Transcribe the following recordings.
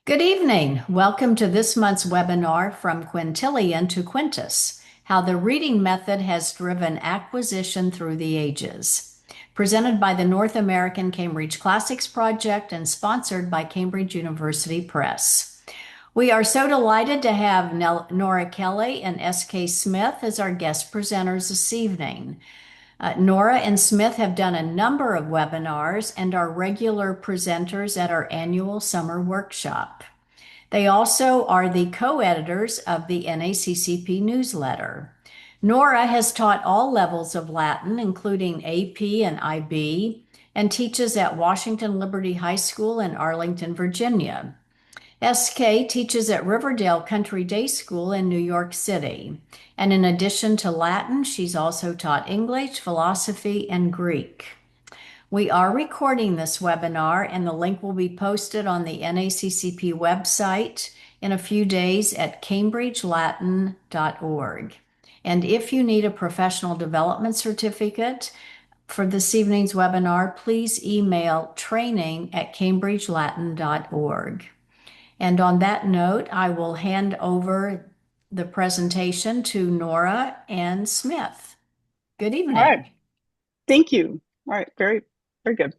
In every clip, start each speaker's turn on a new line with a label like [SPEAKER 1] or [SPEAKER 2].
[SPEAKER 1] Good evening. Welcome to this month's webinar From Quintilian to Quintus, How the Reading Method Has Driven Acquisition Through the Ages. Presented by the North American Cambridge Classics Project and sponsored by Cambridge University Press. We are so delighted to have Nora Kelley and S.K. Smith as our guest presenters this evening. Nora and Smith have done a number of webinars and are regular presenters at our annual summer workshop. They also are the co-editors of the NACCP newsletter. Nora has taught all levels of Latin, including AP and IB, and teaches at Washington Liberty High School in Arlington, Virginia. SK teaches at Riverdale Country Day School in New York City. And in addition to Latin, she's also taught English, philosophy, and Greek. We are recording this webinar, and the link will be posted on the NACCP website in a few days at cambridgelatin.org. And if you need a professional development certificate for this evening's webinar, please email training@cambridgelatin.org. And on that note, I will hand over the presentation to Nora and Smith. Good
[SPEAKER 2] All right.
[SPEAKER 1] evening.
[SPEAKER 2] Thank you. All right. Very, very good.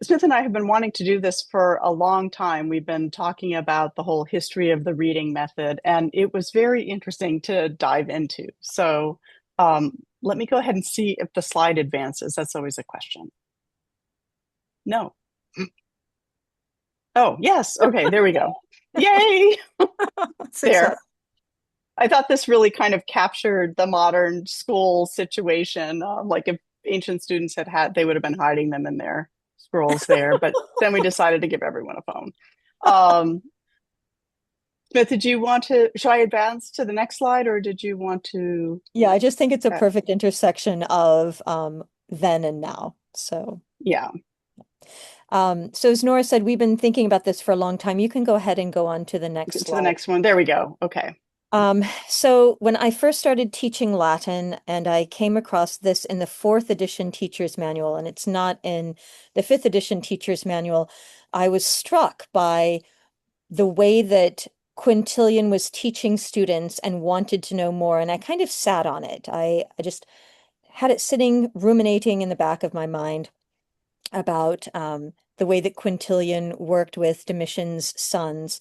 [SPEAKER 2] Smith and I have been wanting to do this for a long time. We've been talking about the whole history of the reading method, and it was very interesting to dive into. So let me go ahead and see if the slide advances. That's always a question. No. Oh, yes. Okay, there we go. Yay! There. I thought this really kind of captured the modern school situation. Like if ancient students they would have been hiding them in their scrolls there. But then we decided to give everyone a phone. Smith, should I advance to the next slide or did you want to?
[SPEAKER 3] Yeah, I just think it's a perfect intersection of then and now. So
[SPEAKER 2] yeah.
[SPEAKER 3] So as Nora said, we've been thinking about this for a long time. You can go ahead and go on to the next slide.
[SPEAKER 2] To the next one. There we go. Okay.
[SPEAKER 3] So when I first started teaching Latin, and I came across this in the 4th edition teacher's manual, and it's not in the 5th edition teacher's manual, I was struck by the way that Quintilian was teaching students and wanted to know more, and I kind of sat on it. I just had it sitting, ruminating in the back of my mind about the way that Quintilian worked with Domitian's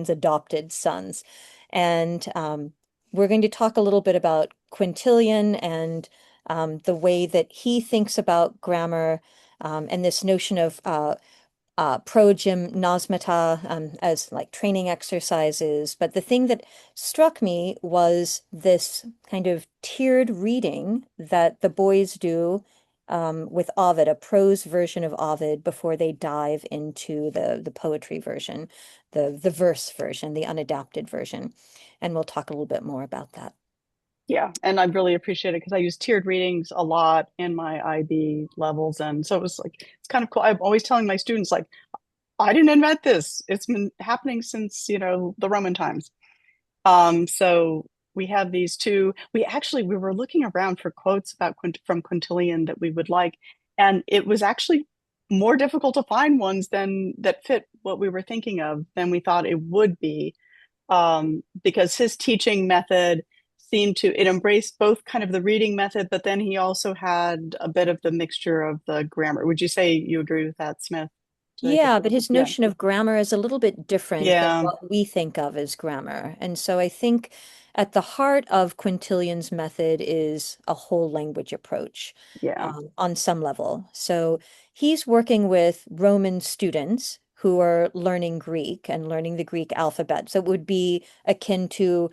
[SPEAKER 3] adopted sons. And we're going to talk a little bit about Quintilian and the way that he thinks about grammar and this notion of progymnosmata as like training exercises. But the thing that struck me was this kind of tiered reading that the boys do with Ovid, a prose version of Ovid, before they dive into the poetry version, the verse version, the unadapted version. And we'll talk a little bit more about that.
[SPEAKER 2] Yeah, and I really appreciate it because I use tiered readings a lot in my IB levels. And so it's kind of cool. I'm always telling my students, like, I didn't invent this. It's been happening since, the Roman times. So we have these two. We were looking around for quotes from Quintilian that we would like, and it was actually more difficult to find ones that fit what we were thinking of than we thought it would be, because his teaching method it embraced both kind of the reading method, but then he also had a bit of the mixture of the grammar. Would you say you agree with that, Smith?
[SPEAKER 3] Yeah, but his notion of grammar is a little bit different
[SPEAKER 2] Yeah.
[SPEAKER 3] than what we think of as grammar. And so I think at the heart of Quintilian's method is a whole language approach, on some level. So he's working with Roman students who are learning Greek and learning the Greek alphabet. So it would be akin to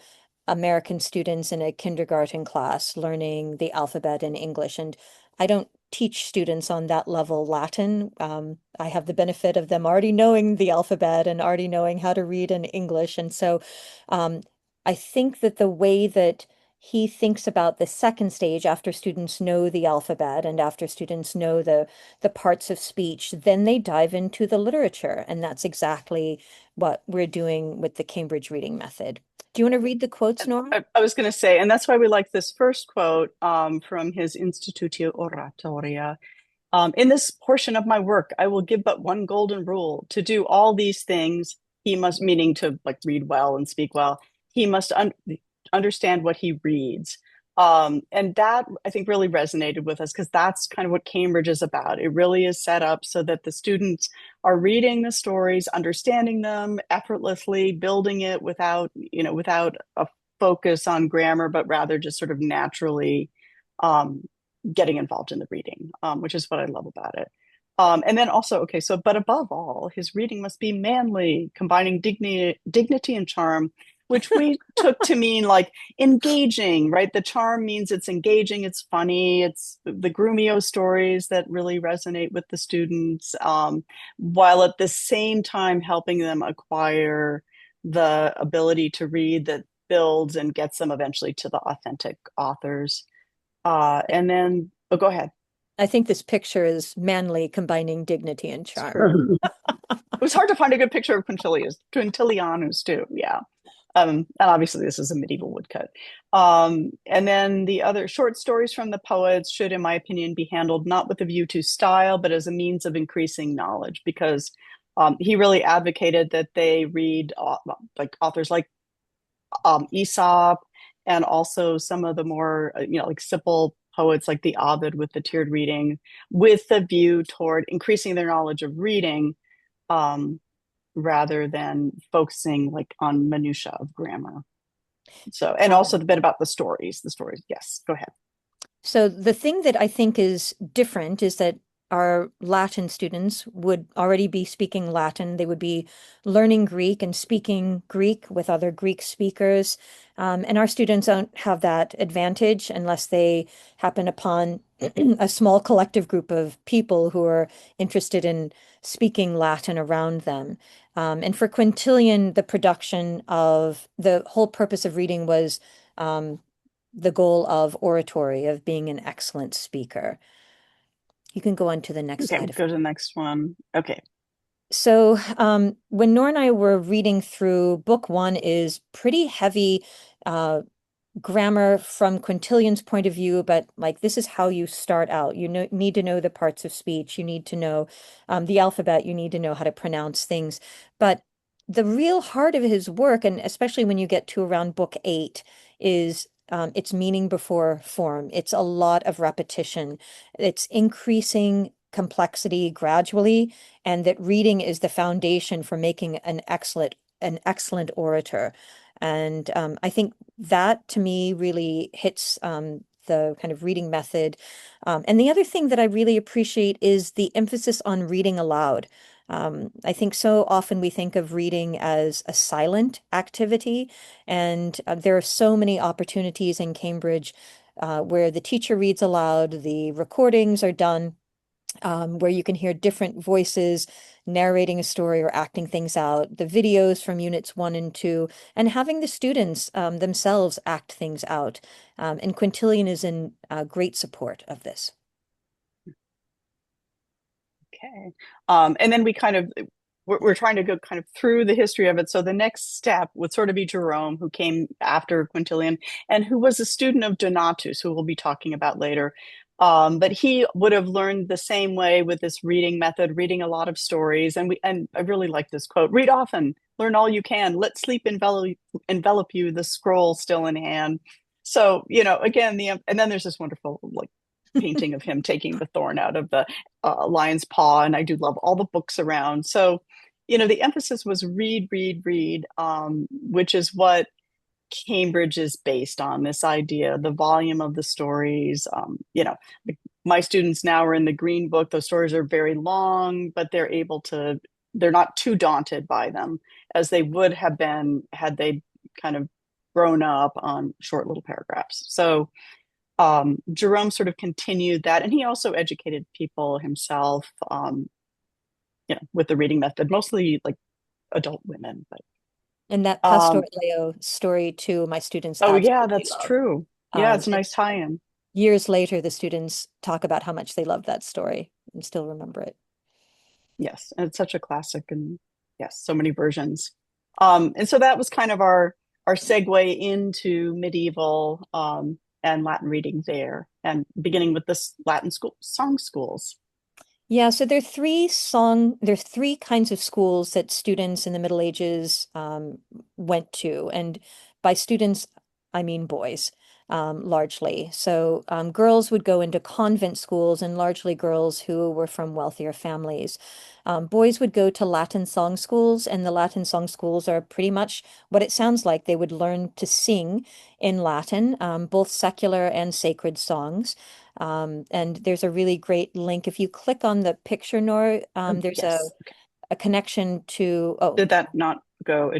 [SPEAKER 3] American students in a kindergarten class learning the alphabet in English. And I don't teach students on that level Latin. I have the benefit of them already knowing the alphabet and already knowing how to read in English. And so I think that the way that he thinks about the second stage after students know the alphabet and after students know the parts of speech, then they dive into the literature. And that's exactly what we're doing with the Cambridge reading method. Do you want to read the quotes, Nora?
[SPEAKER 2] I was going to say, and that's why we like this first quote from his Institutio Oratoria. In this portion of my work, I will give but one golden rule: to do all these things, he must, meaning to like read well and speak well, he must understand what he reads. And that I think really resonated with us because that's kind of what Cambridge is about. It really is set up so that the students are reading the stories, understanding them effortlessly, building it without a focus on grammar, but rather just sort of naturally um, getting involved in the reading, which is what I love about it. And then also, okay, so, but above all, his reading must be manly, combining dignity and charm, which we took to mean like engaging, right? The charm means it's engaging, it's funny, it's the Grumio stories that really resonate with the students, while at the same time helping them acquire the ability to read that builds and gets them eventually to the authentic authors. And then, oh, go ahead.
[SPEAKER 3] I think this picture is manly, combining dignity and charm.
[SPEAKER 2] It was hard to find a good picture of Quintilianus too. Yeah. And obviously this is a medieval woodcut. And then the other short stories from the poets should, in my opinion, be handled not with a view to style, but as a means of increasing knowledge, because he really advocated that they read like authors like Aesop, and also some of the more, like simple poets like the Ovid with the tiered reading, with the view toward increasing their knowledge of reading, um, rather than focusing like on minutia of grammar. So, and also the bit about the stories. The stories, yes, go ahead.
[SPEAKER 3] So the thing that I think is different is that our Latin students would already be speaking Latin. They would be learning Greek and speaking Greek with other Greek speakers. And our students don't have that advantage unless they happen upon a small collective group of people who are interested in speaking Latin around them. And for Quintilian, the production of the whole purpose of reading was the goal of oratory, of being an excellent speaker. You can go on to the next
[SPEAKER 2] Okay,
[SPEAKER 3] slide.
[SPEAKER 2] go to the next one. Okay.
[SPEAKER 3] So when Nora and I were reading through, book one is pretty heavy grammar from Quintilian's point of view, but like this is how you start out. You need to know the parts of speech. You need to know the alphabet. You need to know how to pronounce things. But the real heart of his work, and especially when you get to around book 8, is it's meaning before form. It's a lot of repetition. It's increasing complexity gradually, and that reading is the foundation for making an excellent orator. And I think that to me really hits the kind of reading method. And the other thing that I really appreciate is the emphasis on reading aloud. I think so often we think of reading as a silent activity, and there are so many opportunities in Cambridge where the teacher reads aloud, the recordings are done where you can hear different voices narrating a story or acting things out, the videos from units 1 and 2, and having the students themselves act things out. And Quintilian is in great support of this.
[SPEAKER 2] Okay. And then we're trying to go kind of through the history of it. So the next step would sort of be Jerome, who came after Quintilian and who was a student of Donatus, who we'll be talking about later. But he would have learned the same way with this reading method, reading a lot of stories. And I really like this quote: read often, learn all you can, let sleep envelop you, the scroll still in hand. So, again, and then there's this wonderful like painting of him taking the thorn out of the lion's paw. And I do love all the books around. So, the emphasis was read, read, read, which is what Cambridge is based on, this idea, the volume of the stories. My students now are in the Green Book. Those stories are very long, but they're not too daunted by them as they would have been had they kind of grown up on short little paragraphs. So Jerome sort of continued that, and he also educated people himself, with the reading method, mostly like adult women. But
[SPEAKER 3] And that Pastor Leo story too, my students
[SPEAKER 2] oh yeah,
[SPEAKER 3] absolutely
[SPEAKER 2] that's
[SPEAKER 3] love.
[SPEAKER 2] true. Yeah, it's a
[SPEAKER 3] And
[SPEAKER 2] nice tie-in.
[SPEAKER 3] years later, the students talk about how much they love that story and still remember it.
[SPEAKER 2] Yes, and it's such a classic, and yes, so many versions. And so that was kind of our segue into medieval and Latin reading there, and beginning with this Latin school song schools.
[SPEAKER 3] Yeah, so there are three kinds of schools that students in the Middle Ages went to. And by students, I mean boys, largely. So girls would go into convent schools and largely girls who were from wealthier families. Boys would go to Latin song schools, and the Latin song schools are pretty much what it sounds like. They would learn to sing in Latin, both secular and sacred songs. And there's a really great link. If you click on the picture, Nora,
[SPEAKER 2] Oh,
[SPEAKER 3] there's
[SPEAKER 2] yes. Okay.
[SPEAKER 3] a connection to, oh,
[SPEAKER 2] Did that not go?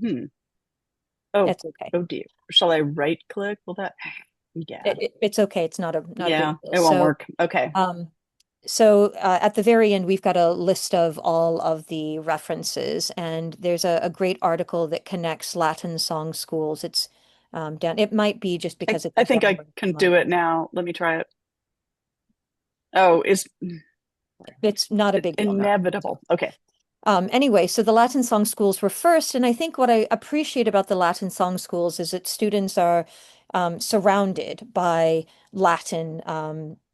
[SPEAKER 2] Hmm. Oh,
[SPEAKER 3] it's okay.
[SPEAKER 2] oh dear. Shall I right click? Will that? Yeah.
[SPEAKER 3] It's okay. It's not a
[SPEAKER 2] Yeah,
[SPEAKER 3] big deal.
[SPEAKER 2] it won't work. Okay.
[SPEAKER 3] Um, at the very end, we've got a list of all of the references, and there's a great article that connects Latin song schools. It's down. It might be just because it's
[SPEAKER 2] I think I
[SPEAKER 3] grammar
[SPEAKER 2] can do
[SPEAKER 3] month.
[SPEAKER 2] it now. Let me try it. Oh,
[SPEAKER 3] It's not a
[SPEAKER 2] it's
[SPEAKER 3] big deal, no.
[SPEAKER 2] inevitable. Okay.
[SPEAKER 3] Anyway, so the Latin song schools were first, and I think what I appreciate about the Latin song schools is that students are surrounded by Latin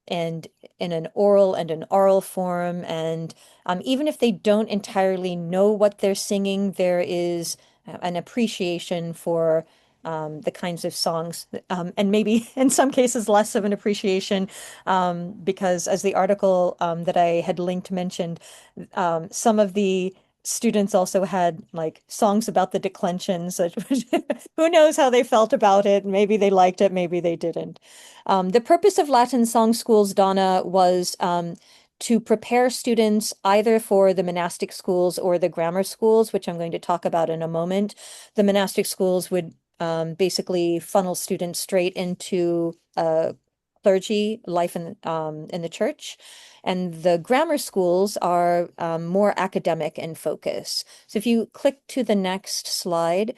[SPEAKER 3] and in an oral and an oral form, and even if they don't entirely know what they're singing, there is an appreciation for the kinds of songs, and maybe in some cases less of an appreciation, because as the article that I had linked mentioned, some of the students also had like songs about the declensions. Who knows how they felt about it? Maybe they liked it, maybe they didn't. The purpose of Latin song schools, Donna, was to prepare students either for the monastic schools or the grammar schools, which I'm going to talk about in a moment. The monastic schools would basically funnel students straight into clergy life in the church. And the grammar schools are more academic in focus. So if you click to the next slide,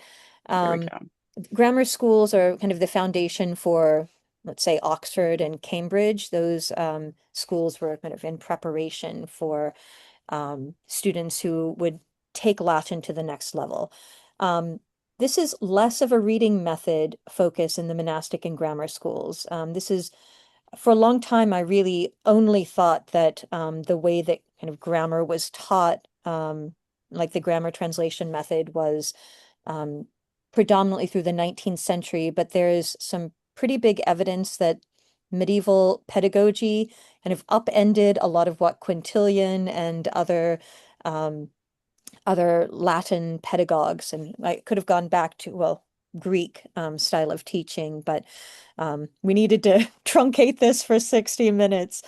[SPEAKER 2] There we
[SPEAKER 3] um,
[SPEAKER 2] go.
[SPEAKER 3] grammar schools are kind of the foundation for, let's say, Oxford and Cambridge. Those schools were kind of in preparation for students who would take Latin to the next level. Um, this is less of a reading method focus in the monastic and grammar schools. This is for a long time, I really only thought that the way that kind of grammar was taught, like the grammar translation method, was um, predominantly through the 19th century, but there is some pretty big evidence that medieval pedagogy kind of upended a lot of what Quintilian and um, other Latin pedagogues, and I could have gone back to, well, Greek style of teaching, but we needed to truncate this for 60 minutes.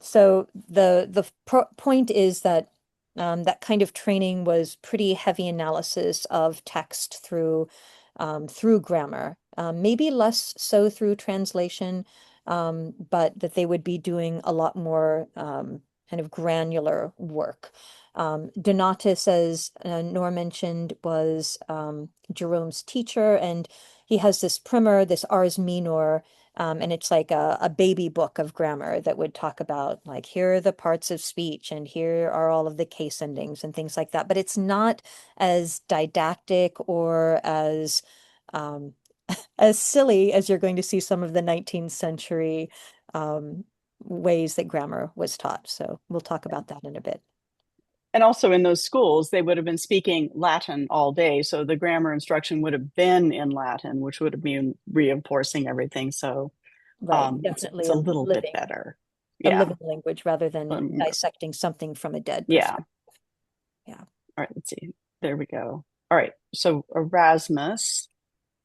[SPEAKER 3] So the point is that that kind of training was pretty heavy analysis of text through grammar, maybe less so through translation, but that they would be doing a lot more kind of granular work. Donatus, as Nora mentioned, was Jerome's teacher, and he has this primer, this Ars Minor, and it's like a baby book of grammar that would talk about, like, here are the parts of speech, and here are all of the case endings and things like that. But it's not as didactic or um, as silly as you're going to see some of the 19th century um, ways that grammar was taught. So we'll talk about that in a bit.
[SPEAKER 2] And also in those schools, they would have been speaking Latin all day. So the grammar instruction would have been in Latin, which would have been reinforcing everything. So
[SPEAKER 3] Right,
[SPEAKER 2] it's
[SPEAKER 3] definitely
[SPEAKER 2] a little bit better.
[SPEAKER 3] a
[SPEAKER 2] Yeah.
[SPEAKER 3] living language rather than
[SPEAKER 2] Um,
[SPEAKER 3] dissecting something from a dead
[SPEAKER 2] yeah.
[SPEAKER 3] perspective. Yeah.
[SPEAKER 2] All right, let's see. There we go. All right. So Erasmus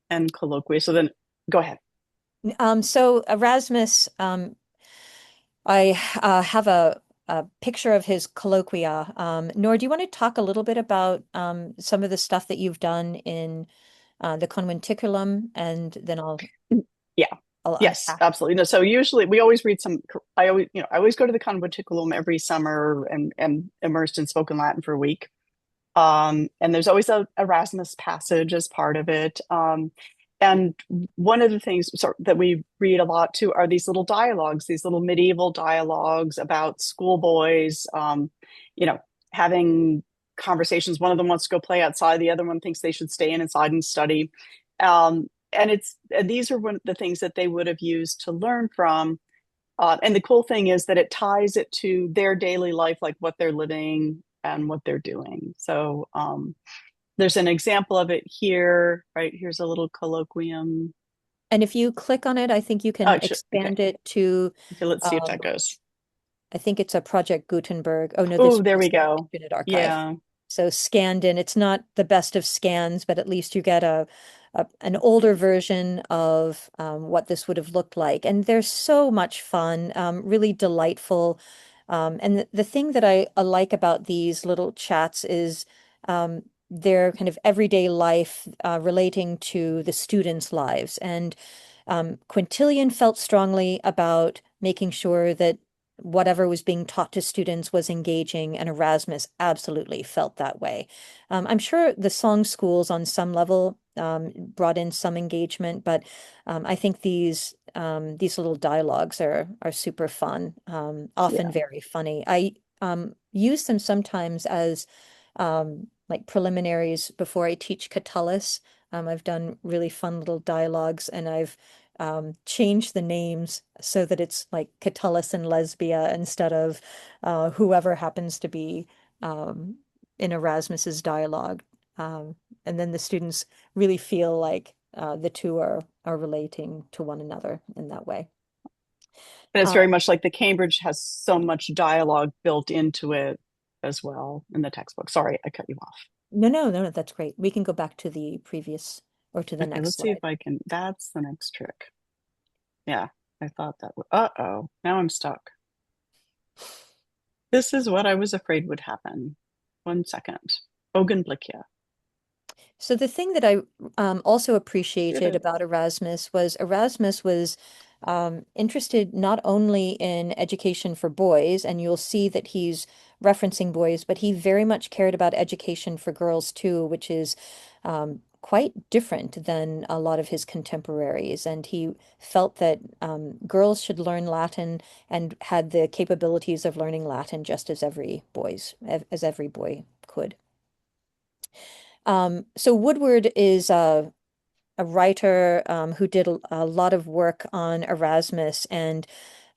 [SPEAKER 2] and colloquy. So then go ahead.
[SPEAKER 3] So Erasmus, I have a picture of his colloquia. Nor, do you want to talk a little bit about some of the stuff that you've done in the Conventiculum, and then
[SPEAKER 2] Yeah.
[SPEAKER 3] I'll
[SPEAKER 2] Yes,
[SPEAKER 3] unpack.
[SPEAKER 2] absolutely. No, so usually we always read some, I always go to the Conventiculum every summer and immersed in spoken Latin for a week. And there's always a Erasmus passage as part of it. And one of the things that we read a lot too are these little dialogues, these little medieval dialogues about schoolboys, you know, having conversations. One of them wants to go play outside, the other one thinks they should stay inside and study. And these are one of the things that they would have used to learn from And the cool thing is that it ties it to their daily life, like what they're living and what they're doing. So there's an example of it here, right? Here's a little colloquium.
[SPEAKER 3] And if you click on it, I think you
[SPEAKER 2] Oh,
[SPEAKER 3] can
[SPEAKER 2] okay.
[SPEAKER 3] expand it to,
[SPEAKER 2] Okay, let's see if
[SPEAKER 3] um,
[SPEAKER 2] that goes.
[SPEAKER 3] I think it's a Project Gutenberg. Oh no,
[SPEAKER 2] Oh,
[SPEAKER 3] this
[SPEAKER 2] there
[SPEAKER 3] was
[SPEAKER 2] we
[SPEAKER 3] the
[SPEAKER 2] go.
[SPEAKER 3] Internet Archive.
[SPEAKER 2] Yeah,
[SPEAKER 3] So scanned in, it's not the best of scans, but at least you get an older version of what this would have looked like. And they're so much fun, really delightful. And the thing that I like about these little chats is their kind of everyday life relating to the students' lives. And Quintilian felt strongly about making sure that whatever was being taught to students was engaging, and Erasmus absolutely felt that way. I'm sure the song schools on some level brought in some engagement, but I think these little dialogues are super fun, often
[SPEAKER 2] yeah,
[SPEAKER 3] very funny. I use them sometimes as like preliminaries before I teach Catullus. I've done really fun little dialogues, and I've changed the names so that it's like Catullus and Lesbia instead of whoever happens to be um, in Erasmus's dialogue. Um, and then the students really feel like the two are relating to one another in that way.
[SPEAKER 2] and it's
[SPEAKER 3] Uh,
[SPEAKER 2] very much like the Cambridge has so much dialogue built into it as well in the textbook. Sorry, I cut you off.
[SPEAKER 3] no, that's great. We can go back to the previous or to the
[SPEAKER 2] Okay,
[SPEAKER 3] next
[SPEAKER 2] let's see if
[SPEAKER 3] slide.
[SPEAKER 2] I can. That's the next trick. Yeah, I thought that would. Uh-oh, now I'm stuck. This is what I was afraid would happen. 1 second. Augenblicke.
[SPEAKER 3] So the thing that I also
[SPEAKER 2] Did
[SPEAKER 3] appreciated
[SPEAKER 2] it.
[SPEAKER 3] about Erasmus was interested not only in education for boys, and you'll see that he's referencing boys, but he very much cared about education for girls too, which is quite different than a lot of his contemporaries. And he felt that girls should learn Latin and had the capabilities of learning Latin just as as every boy could. So Woodward is a writer who did a lot of work on Erasmus, and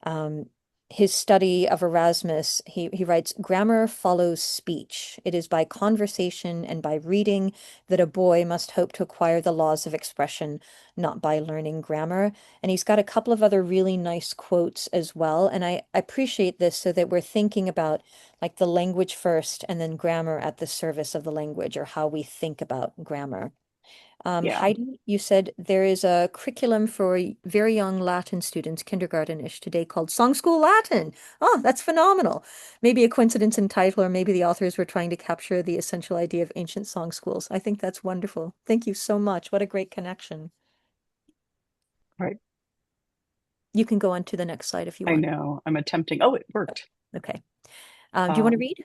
[SPEAKER 3] um, his study of Erasmus, he writes, grammar follows speech. It is by conversation and by reading that a boy must hope to acquire the laws of expression, not by learning grammar. And he's got a couple of other really nice quotes as well. And I appreciate this so that we're thinking about like the language first and then grammar at the service of the language, or how we think about grammar.
[SPEAKER 2] Yeah.
[SPEAKER 3] Heidi, you said there is a curriculum for very young Latin students, kindergarten-ish today, called Song School Latin. Oh, that's phenomenal. Maybe a coincidence in title, or maybe the authors were trying to capture the essential idea of ancient song schools. I think that's wonderful. Thank you so much. What a great connection.
[SPEAKER 2] Right.
[SPEAKER 3] You can go on to the next slide if you
[SPEAKER 2] I
[SPEAKER 3] want.
[SPEAKER 2] know. I'm attempting. Oh, it worked.
[SPEAKER 3] Okay. Do you want to
[SPEAKER 2] Um,
[SPEAKER 3] read?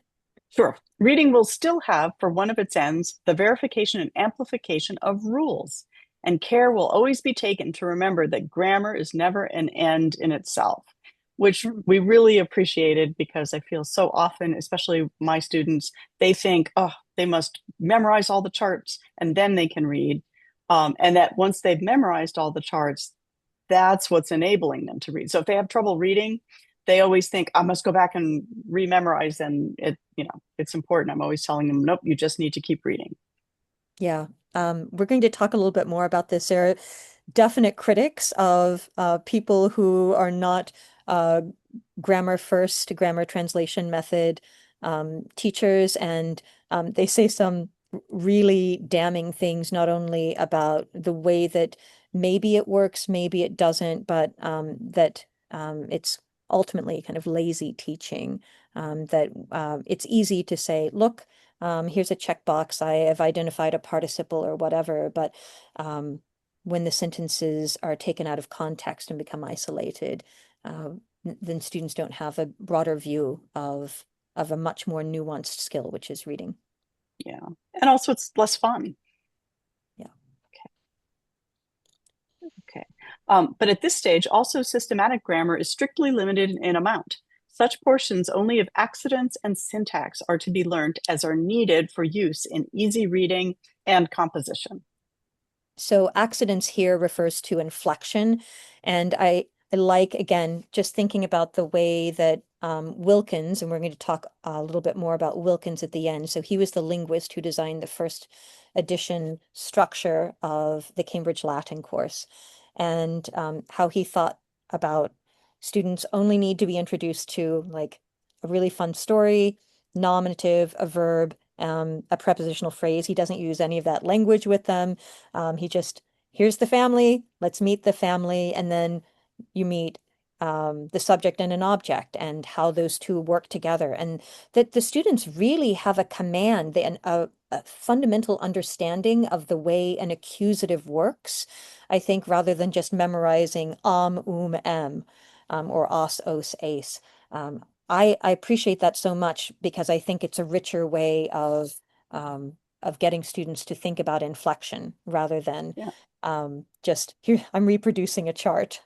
[SPEAKER 2] Sure. Reading will still have, for one of its ends, the verification and amplification of rules, and care will always be taken to remember that grammar is never an end in itself, which we really appreciated because I feel so often, especially my students, they think, oh, they must memorize all the charts and then they can read. And that once they've memorized all the charts, that's what's enabling them to read. So if they have trouble reading, they always think I must go back and rememorize, and it's important. I'm always telling them, nope, you just need to keep reading.
[SPEAKER 3] Yeah. We're going to talk a little bit more about this. There are definite critics of people who are not uh, grammar first, grammar translation method teachers, and they say some really damning things, not only about the way that maybe it works, maybe it doesn't, but that it's ultimately kind of lazy teaching, that it's easy to say, look, here's a checkbox. I have identified a participle or whatever, but when the sentences are taken out of context and become isolated, then students don't have a broader view of a much more nuanced skill, which is reading.
[SPEAKER 2] Yeah. And also it's less fun.
[SPEAKER 3] Yeah.
[SPEAKER 2] Okay. But at this stage, also systematic grammar is strictly limited in amount. Such portions only of accidents and syntax are to be learned as are needed for use in easy reading and composition.
[SPEAKER 3] So accidents here refers to inflection. And I like, again, just thinking about the way that Wilkins, and we're going to talk a little bit more about Wilkins at the end. So he was the linguist who designed the first edition structure of the Cambridge Latin course, and how he thought about students only need to be introduced to like a really fun story, nominative, a verb, a prepositional phrase. He doesn't use any of that language with them. He just, here's the family, let's meet the family, and then you meet the subject and an object and how those two work together. And that the students really have a command, a fundamental understanding of the way an accusative works, I think, rather than just memorizing em, or os, ace. I appreciate that so much because I think it's a richer way of getting students to think about inflection rather than
[SPEAKER 2] Yeah.
[SPEAKER 3] just here, I'm reproducing a chart.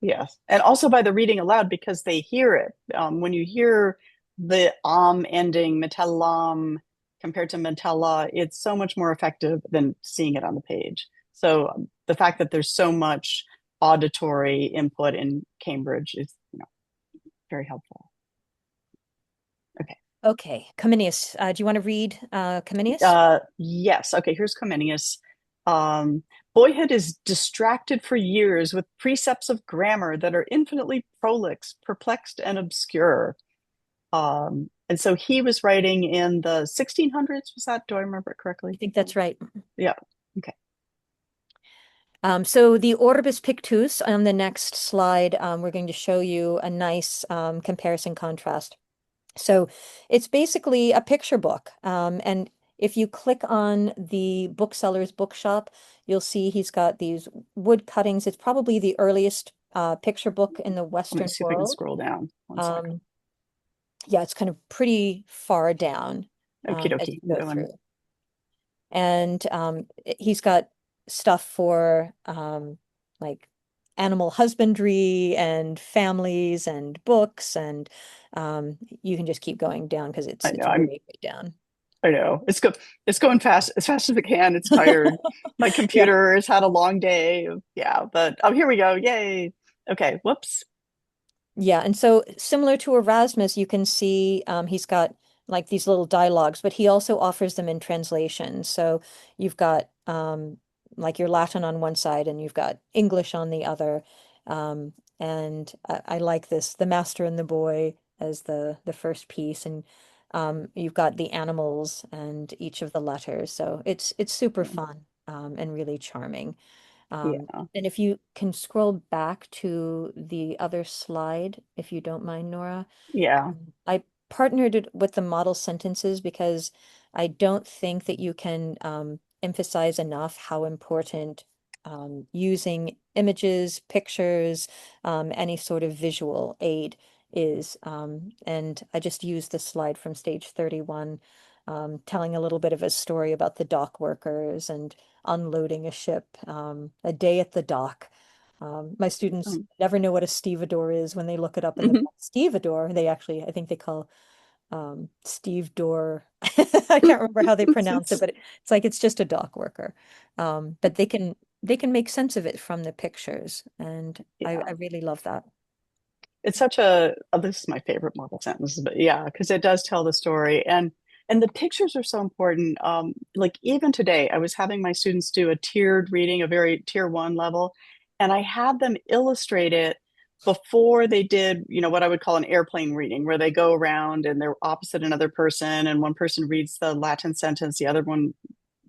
[SPEAKER 2] Yes. And also by the reading aloud because they hear it. When you hear the ending, metallam, compared to metalla, it's so much more effective than seeing it on the page. So the fact that there's so much auditory input in Cambridge is, very helpful. Okay.
[SPEAKER 3] Okay, Comenius, do you want to read Comenius?
[SPEAKER 2] Yes. Okay, here's Comenius. Boyhood is distracted for years with precepts of grammar that are infinitely prolix, perplexed, and obscure. And so he was writing in the 1600s. Was that? Do I remember it correctly?
[SPEAKER 3] I think that's right.
[SPEAKER 2] Yeah. Okay.
[SPEAKER 3] So the Orbis Pictus on the next slide, we're going to show you a nice comparison contrast. So it's basically a picture book. And if you click on the bookseller's bookshop, you'll see he's got these wood cuttings. It's probably the earliest picture book in the
[SPEAKER 2] Let me
[SPEAKER 3] Western
[SPEAKER 2] see if I can
[SPEAKER 3] world.
[SPEAKER 2] scroll down. One second.
[SPEAKER 3] Yeah, it's kind of pretty far down
[SPEAKER 2] Okie
[SPEAKER 3] as
[SPEAKER 2] dokie.
[SPEAKER 3] you
[SPEAKER 2] I'm
[SPEAKER 3] go
[SPEAKER 2] going.
[SPEAKER 3] through. And he's got stuff for like animal husbandry and families and books, and you can just keep going down because
[SPEAKER 2] I
[SPEAKER 3] it's
[SPEAKER 2] know.
[SPEAKER 3] way down.
[SPEAKER 2] I know. It's going fast as it can. It's tired. My
[SPEAKER 3] Yeah.
[SPEAKER 2] computer has had a long day. Yeah, but oh, here we go. Yay. Okay. Whoops.
[SPEAKER 3] Yeah, and so similar to Erasmus, you can see he's got like these little dialogues, but he also offers them in translation. So you've got like your Latin on one side and you've got English on the other. And I like this, the master and the boy as the first piece, and you've got the animals and each of the letters. So it's super fun and really charming.
[SPEAKER 2] Yeah.
[SPEAKER 3] And if you can scroll back to the other slide, if you don't mind, Nora.
[SPEAKER 2] Yeah.
[SPEAKER 3] I partnered it with the model sentences because I don't think that you can emphasize enough how important using images, pictures, any sort of visual aid is. And I just used this slide from stage 31, telling a little bit of a story about the dock workers and unloading a ship, a day at the dock. My students
[SPEAKER 2] Um,
[SPEAKER 3] never know what a stevedore is when they look it up in the stevedore. They actually, I think they call Steve Door. I can't remember how they pronounce it, but it's like it's just a dock worker. But they can make sense of it from the pictures, and
[SPEAKER 2] yeah.
[SPEAKER 3] I really love that.
[SPEAKER 2] It's such a this is my favorite model sentence, but yeah, because it does tell the story and the pictures are so important. Like even today, I was having my students do a tiered reading, a very tier one level, and I had them illustrate it before they did, what I would call an airplane reading, where they go around and they're opposite another person, and one person reads the Latin sentence, the other one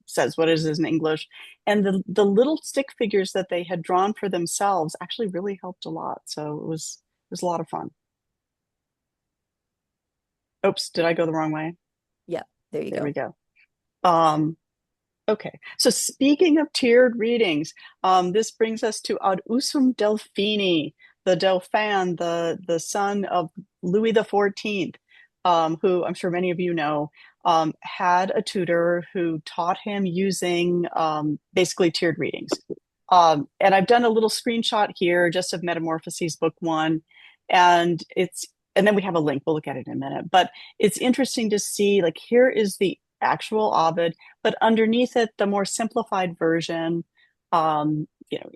[SPEAKER 2] says what is in English. And the little stick figures that they had drawn for themselves actually really helped a lot. So it was a lot of fun. Oops, did I go the wrong way?
[SPEAKER 3] Yeah, there you
[SPEAKER 2] There we
[SPEAKER 3] go.
[SPEAKER 2] go. Um, okay. So speaking of tiered readings, this brings us to Ad Usum Delphini, the Dauphin, the son of Louis the 14th, who I'm sure many of you know, had a tutor who taught him using basically tiered readings. And I've done a little screenshot here just of Metamorphoses book one. And then we have a link. We'll look at it in a minute. But it's interesting to see, like, here is the actual Ovid, but underneath it, the more simplified version.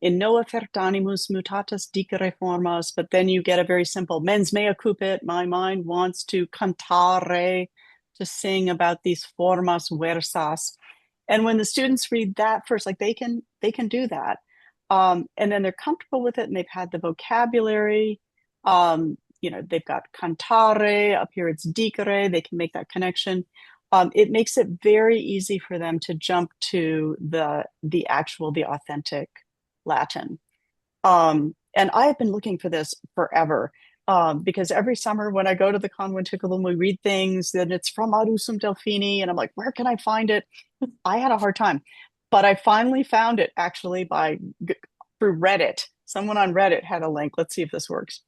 [SPEAKER 2] in nova fertanimus mutatas dicere formas, but then you get a very simple mens mea cupit, my mind wants to cantare, to sing about these formas versas. And when the students read that first, like they can do that. And then they're comfortable with it and they've had the vocabulary. They've got cantare, up here it's dicere, they can make that connection. It makes it very easy for them to jump to the authentic Latin. And I have been looking for this forever, because every summer when I go to the conventiculum, we read things, then it's from Adusum Delphini, and I'm like, where can I find it? I had a hard time, but I finally found it actually through Reddit. Someone on Reddit had a link. Let's see if this works.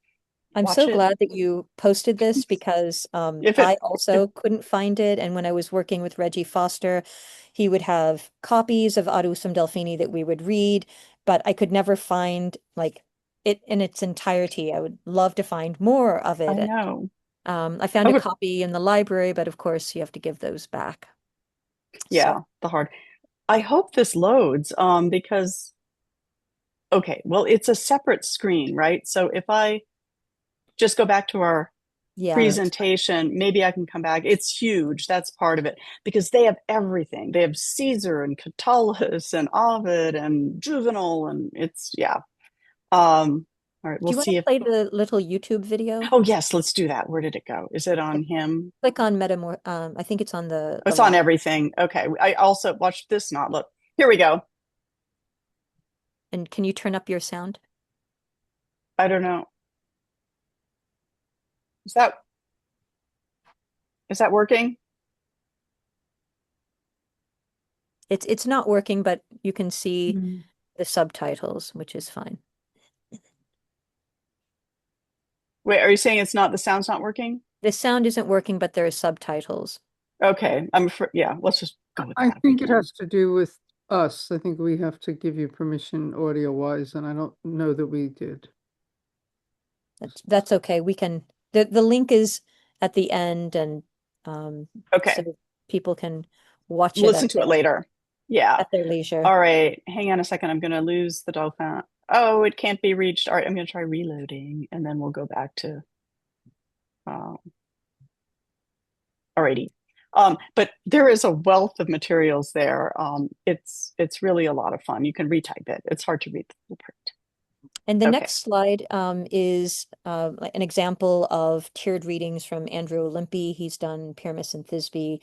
[SPEAKER 3] I'm so glad that you posted this because I also couldn't find it. And when I was working with Reggie Foster, he would have copies of Adusum Delphini that we would read, but I could never find like it in its entirety. I would love to find more of it.
[SPEAKER 2] I know.
[SPEAKER 3] I found a copy in the library, but of course you have to give those back.
[SPEAKER 2] Yeah, the hard. I hope this loads because, okay, well, it's a separate screen, right? So if I just go back to our presentation, maybe I can come back. It's huge. That's part of it because they have everything. They have Caesar and Catullus and Ovid and Juvenal, and it's all right, we'll see if
[SPEAKER 3] play the little YouTube video.
[SPEAKER 2] Oh yes, let's do that. Where did it go? Is it on him?
[SPEAKER 3] Click on Metamor. I think it's on the.
[SPEAKER 2] It's on everything. Okay. I also watched this. Not look. Here we go.
[SPEAKER 3] And can you turn up your sound?
[SPEAKER 2] I don't know. Is that working?
[SPEAKER 3] It's not working, but you can see the subtitles, which is fine.
[SPEAKER 2] Wait, are you saying the sound's not working?
[SPEAKER 3] The sound isn't working, but there are subtitles.
[SPEAKER 2] Okay. Let's just go with that.
[SPEAKER 4] I think it has to do with us. I think we have to give you permission audio wise, and I don't know that we did.
[SPEAKER 3] That's okay. We can, the link is at the end, and
[SPEAKER 2] okay.
[SPEAKER 3] So people can watch
[SPEAKER 2] Listen to it later. Yeah.
[SPEAKER 3] At their leisure.
[SPEAKER 2] All right. Hang on a second. I'm going to lose the Dauphin. Oh, it can't be reached. All right. I'm going to try reloading and then we'll go back to, alrighty. But there is a wealth of materials there. It's really a lot of fun. You can retype it. It's hard to read the full print.
[SPEAKER 3] And the next slide is an example of tiered readings from Andrew Olympi. He's done Pyramus and Thisbe.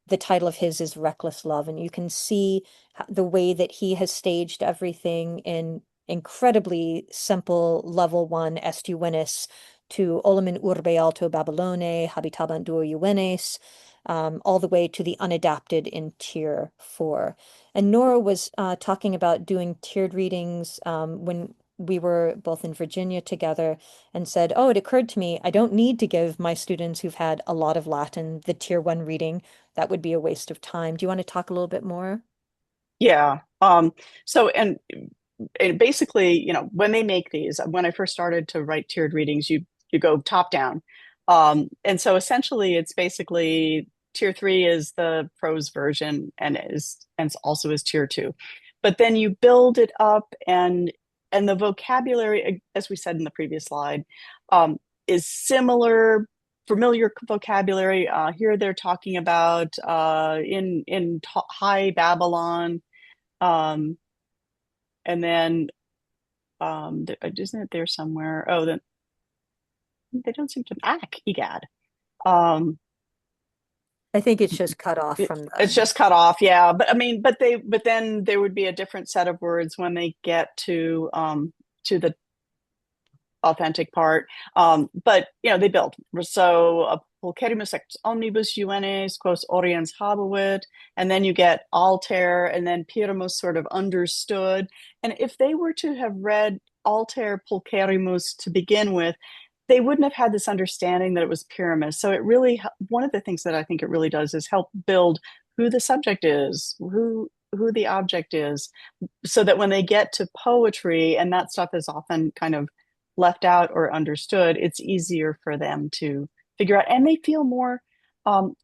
[SPEAKER 3] The title of his is Reckless Love, and you can see the way that he has staged everything in incredibly simple level 1 Estu Venis to Olum in urbe alto Babylone, habitabant duo Juvenes, all the way to the unadapted in tier 4. And Nora was talking about doing tiered readings when we were both in Virginia together, and said, oh, it occurred to me, I don't need to give my students who've had a lot of Latin the tier 1 reading. That would be a waste of time. Do you want to talk a little bit more?
[SPEAKER 2] Yeah. So, and basically, when they make these, when I first started to write tiered readings, you go top down. And so essentially it's basically tier 3 is the prose version and also is tier 2. But then you build it up and the vocabulary, as we said in the previous slide, is similar, familiar vocabulary. Here they're talking about in High Babylon, and then isn't it there somewhere? Oh, then they don't seem to egad.
[SPEAKER 3] I think it's just cut off from the...
[SPEAKER 2] It's just cut off, yeah. But I mean, but then there would be a different set of words when they get to the authentic part. But they build. So pulcherimus ex omnibus juvenes quos oriens habuit, and then you get alter, and then pyramus sort of understood. And if they were to have read alter pulcherimus to begin with, they wouldn't have had this understanding that it was Pyramus. So it really, one of the things that I think it really does is help build who the subject is, who the object is, so that when they get to poetry and that stuff is often kind of left out or understood, it's easier for them to figure out, and they feel more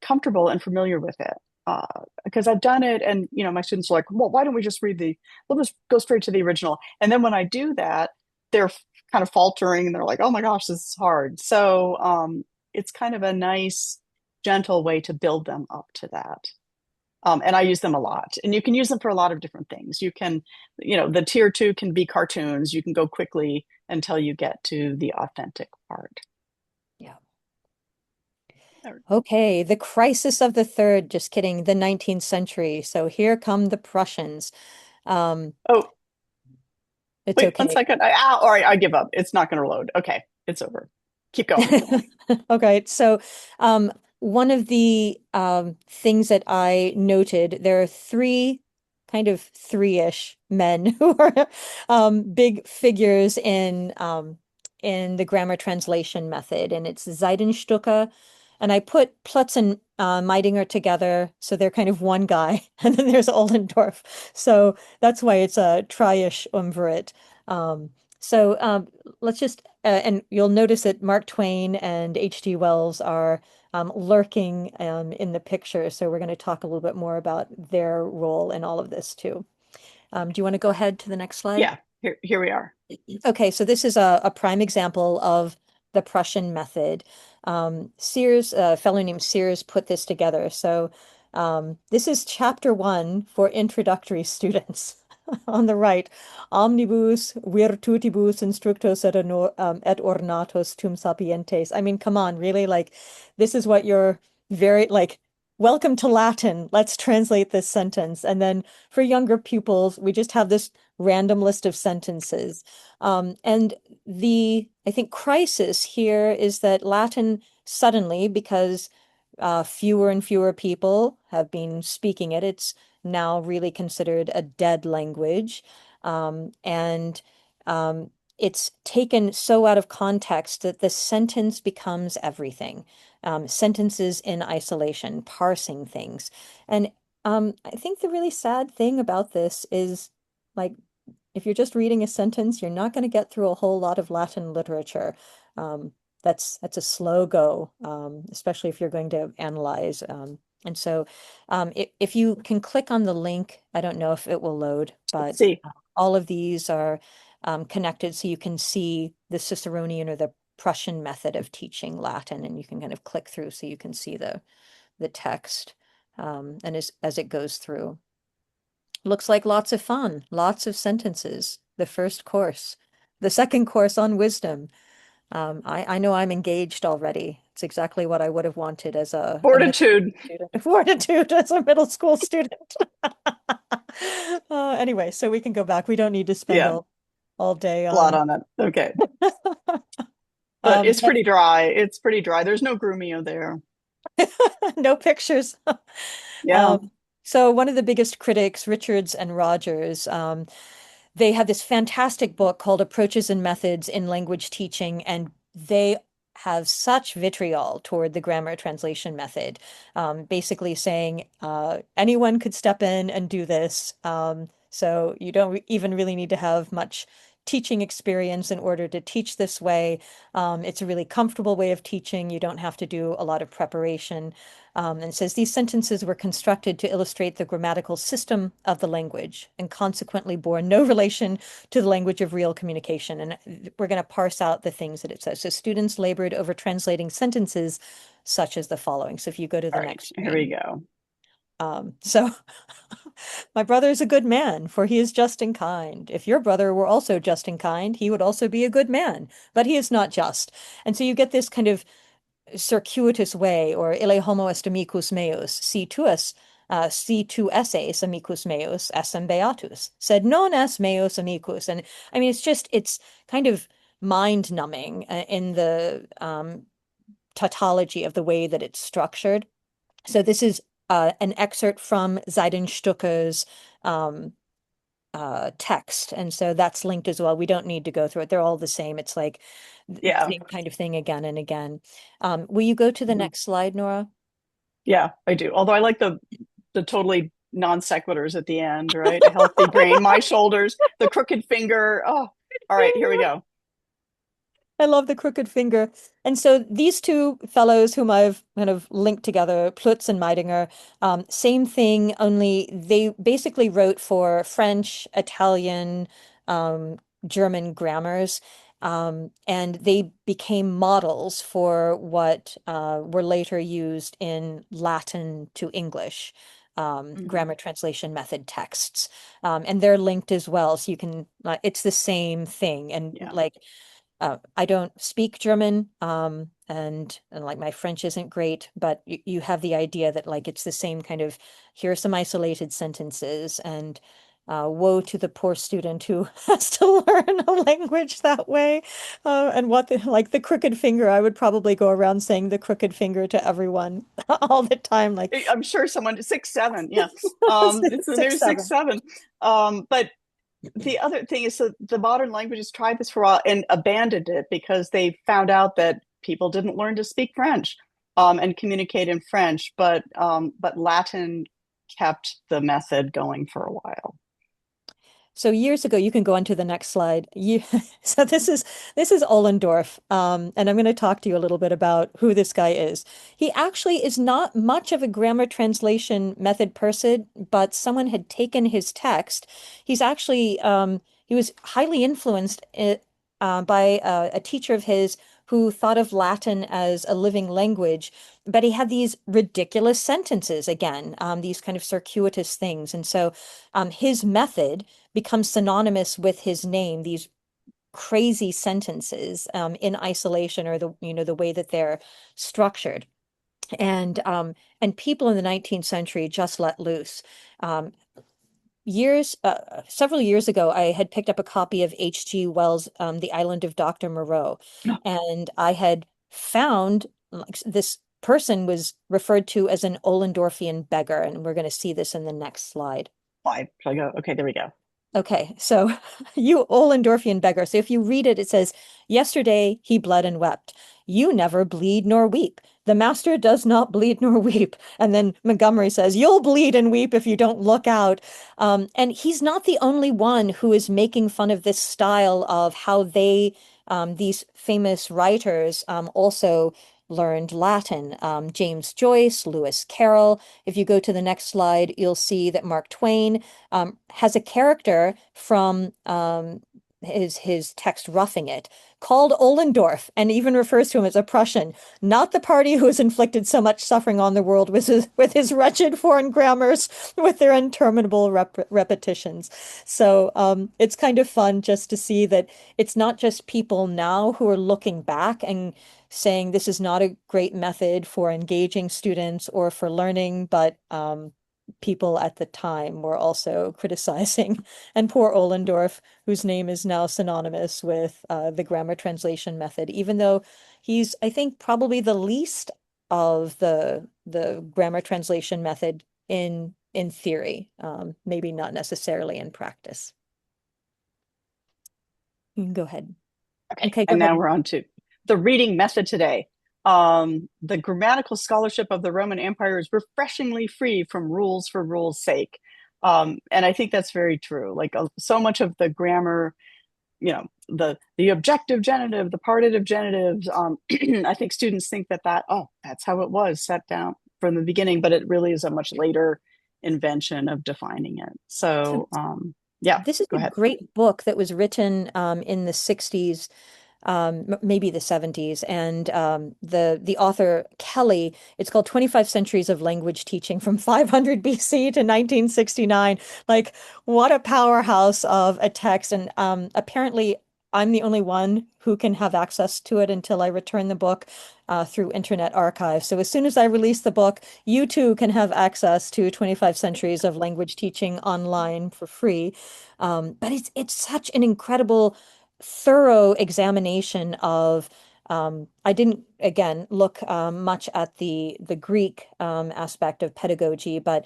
[SPEAKER 2] comfortable and familiar with it. because I've done it, and my students are like, well, why don't we just we'll just go straight to the original. And then when I do that, they're kind of faltering and they're like, oh my gosh, this is hard. So it's kind of a nice, gentle way to build them up to that. And I use them a lot. And you can use them for a lot of different things. You can, the tier 2 can be cartoons. You can go quickly until you get to the authentic part.
[SPEAKER 3] Yeah. Okay, the crisis of the third, just kidding, the 19th century. So here come the Prussians.
[SPEAKER 2] Oh,
[SPEAKER 3] it's
[SPEAKER 2] wait,
[SPEAKER 3] okay.
[SPEAKER 2] 1 second. All right, I give up. It's not going to load. Okay, it's over. Keep going.
[SPEAKER 3] Okay, so one of the things that I noted, there are kind of three-ish men who are big figures in the grammar translation method, and it's Seidenstücke, and I put Plutz and Meidinger together, so they're kind of one guy, and then there's Ollendorf, so that's why it's a triumvirate. So let's just, and you'll notice that Mark Twain and H.G. Wells are lurking in the picture. So we're going to talk a little bit more about their role in all of this too. Do you want to go ahead to the next slide?
[SPEAKER 2] Yeah, here we are.
[SPEAKER 3] Okay, so this is a prime example of the Prussian method. Sears, a fellow named Sears, put this together. So this is chapter 1 for introductory students. On the right, omnibus virtutibus instructos et ornatos tum sapientes. I mean, come on, really? Like, this is what you're welcome to Latin. Let's translate this sentence. And then for younger pupils, we just have this random list of sentences. And I think, crisis here is that Latin suddenly, because fewer and fewer people have been speaking it, it's now really considered a dead language. And it's taken so out of context that the sentence becomes everything. Sentences in isolation, parsing things. And I think the really sad thing about this is, like, if you're just reading a sentence, you're not going to get through a whole lot of Latin literature. That's a slow go, especially if you're going to analyze. And so if you can click on the link, I don't know if it will load, but all of these are connected so you can see the Ciceronian or the Prussian method of teaching Latin, and you can kind of click through so you can see the text and as it goes through. Looks like lots of fun, lots of sentences. The first course, the second course on wisdom. I know I'm engaged already. It's exactly what I would have wanted as a
[SPEAKER 2] fortitude.
[SPEAKER 3] Fortitude as a middle school student. Anyway, so we can go back. We don't need to spend all day
[SPEAKER 2] a lot on it. Okay. But it's pretty dry. It's pretty dry. There's no Grumio there.
[SPEAKER 3] No pictures.
[SPEAKER 2] Yeah.
[SPEAKER 3] So one of the biggest critics, Richards and Rogers, they have this fantastic book called Approaches and Methods in Language Teaching, and they have such vitriol toward the grammar translation method, basically saying anyone could step in and do this. So you don't even really need to have much teaching experience in order to teach this way. It's a really comfortable way of teaching. You don't have to do a lot of preparation. And says these sentences were constructed to illustrate the grammatical system of the language and consequently bore no relation to the language of real communication. And we're going to parse out the things that it says. So students labored over translating sentences such as the following. So if you go to the next screen.
[SPEAKER 2] Here we go.
[SPEAKER 3] So my brother is a good man, for he is just and kind. If your brother were also just and kind, he would also be a good man, but he is not just. And so you get this kind of circuitous way, or ille homo est amicus meus, si tuus es amicus meus, essem beatus, sed non es meus amicus. And I mean, it's kind of mind numbing in the tautology of the way that it's structured. So this is an excerpt from Seidenstücke's text. And so that's linked as well. We don't need to go through it. They're all the same. It's like the same kind of thing again and again. Will you go to the next slide, Nora?
[SPEAKER 2] Yeah, I do. Although I like the totally non sequiturs at the end, right? A healthy brain, my shoulders, the crooked finger. Oh, all right, here we go.
[SPEAKER 3] I love the crooked finger. And so these two fellows whom I've kind of linked together, Plutz and Meidinger, same thing, only they basically wrote for French, Italian, um, German grammars. And they became models for what were later used in Latin to English grammar translation method texts. And they're linked as well. So you can, it's the same thing. And
[SPEAKER 2] Yeah.
[SPEAKER 3] like, I don't speak German, and like my French isn't great, but you have the idea that like it's the same kind of here are some isolated sentences, and woe to the poor student who has to learn a language that way. And what the, like the crooked finger, I would probably go around saying the crooked finger to everyone all the time, like
[SPEAKER 2] I'm sure someone 6'7", yeah. It's maybe
[SPEAKER 3] six,
[SPEAKER 2] six,
[SPEAKER 3] seven.
[SPEAKER 2] seven. But the other thing is, so the modern languages tried this for a while and abandoned it because they found out that people didn't learn to speak French and communicate in French, but Latin kept the method going for a while.
[SPEAKER 3] So years ago, you can go on to the next slide. So this is Ollendorf, and I'm going to talk to you a little bit about who this guy is. He actually is not much of a grammar translation method person, but someone had taken his text. He's actually he was highly influenced by a teacher of his who thought of Latin as a living language, but he had these ridiculous sentences again, these kind of circuitous things, and so his method becomes synonymous with his name, these crazy sentences in isolation or the way that they're structured. And people in the 19th century just let loose. Um, several years ago, I had picked up a copy of H.G. Wells' The Island of Dr. Moreau, and I had found like, this person was referred to as an Ollendorfian beggar, and we're going to see this in the next slide.
[SPEAKER 2] Why? I go, okay, there we go.
[SPEAKER 3] Okay, so you Ollendorfian beggar. So if you read it, it says, yesterday he bled and wept. You never bleed nor weep. The master does not bleed nor weep. And then Montgomery says, you'll bleed and weep if you don't look out. And he's not the only one who is making fun of this style of how these famous writers, also learned Latin. James Joyce, Lewis Carroll. If you go to the next slide, you'll see that Mark Twain has a character from his text Roughing It called Ollendorf, and even refers to him as a Prussian, not the party who has inflicted so much suffering on the world with his wretched foreign grammars, with their interminable repetitions. So it's kind of fun just to see that it's not just people now who are looking back and saying this is not a great method for engaging students or for learning, but people at the time were also criticizing. And poor Ollendorf, whose name is now synonymous with the grammar translation method, even though he's, I think, probably the least of the grammar translation method in theory, maybe not necessarily in practice. You can go ahead.
[SPEAKER 2] Okay,
[SPEAKER 3] Go
[SPEAKER 2] and now
[SPEAKER 3] ahead.
[SPEAKER 2] we're on to the reading method today. The grammatical scholarship of the Roman Empire is refreshingly free from rules for rules' sake. And I think that's very true. Like so much of the grammar, the objective genitive, the partitive genitives, I think students think that's how it was set down from the beginning, but it really is a much later invention of defining it. So, yeah,
[SPEAKER 3] This is
[SPEAKER 2] go
[SPEAKER 3] a
[SPEAKER 2] ahead.
[SPEAKER 3] great book that was written in the 60s, maybe the 70s, and the author Kelley, it's called 25 Centuries of Language Teaching from 500 BC to 1969. Like, what a powerhouse of a text. And apparently, I'm the only one who can have access to it until I return the book through Internet Archive. So as soon as I release the book, you too can have access to 25 Centuries of Language Teaching online for free. But it's such an incredible thorough examination of I didn't again look much at the Greek aspect of pedagogy, but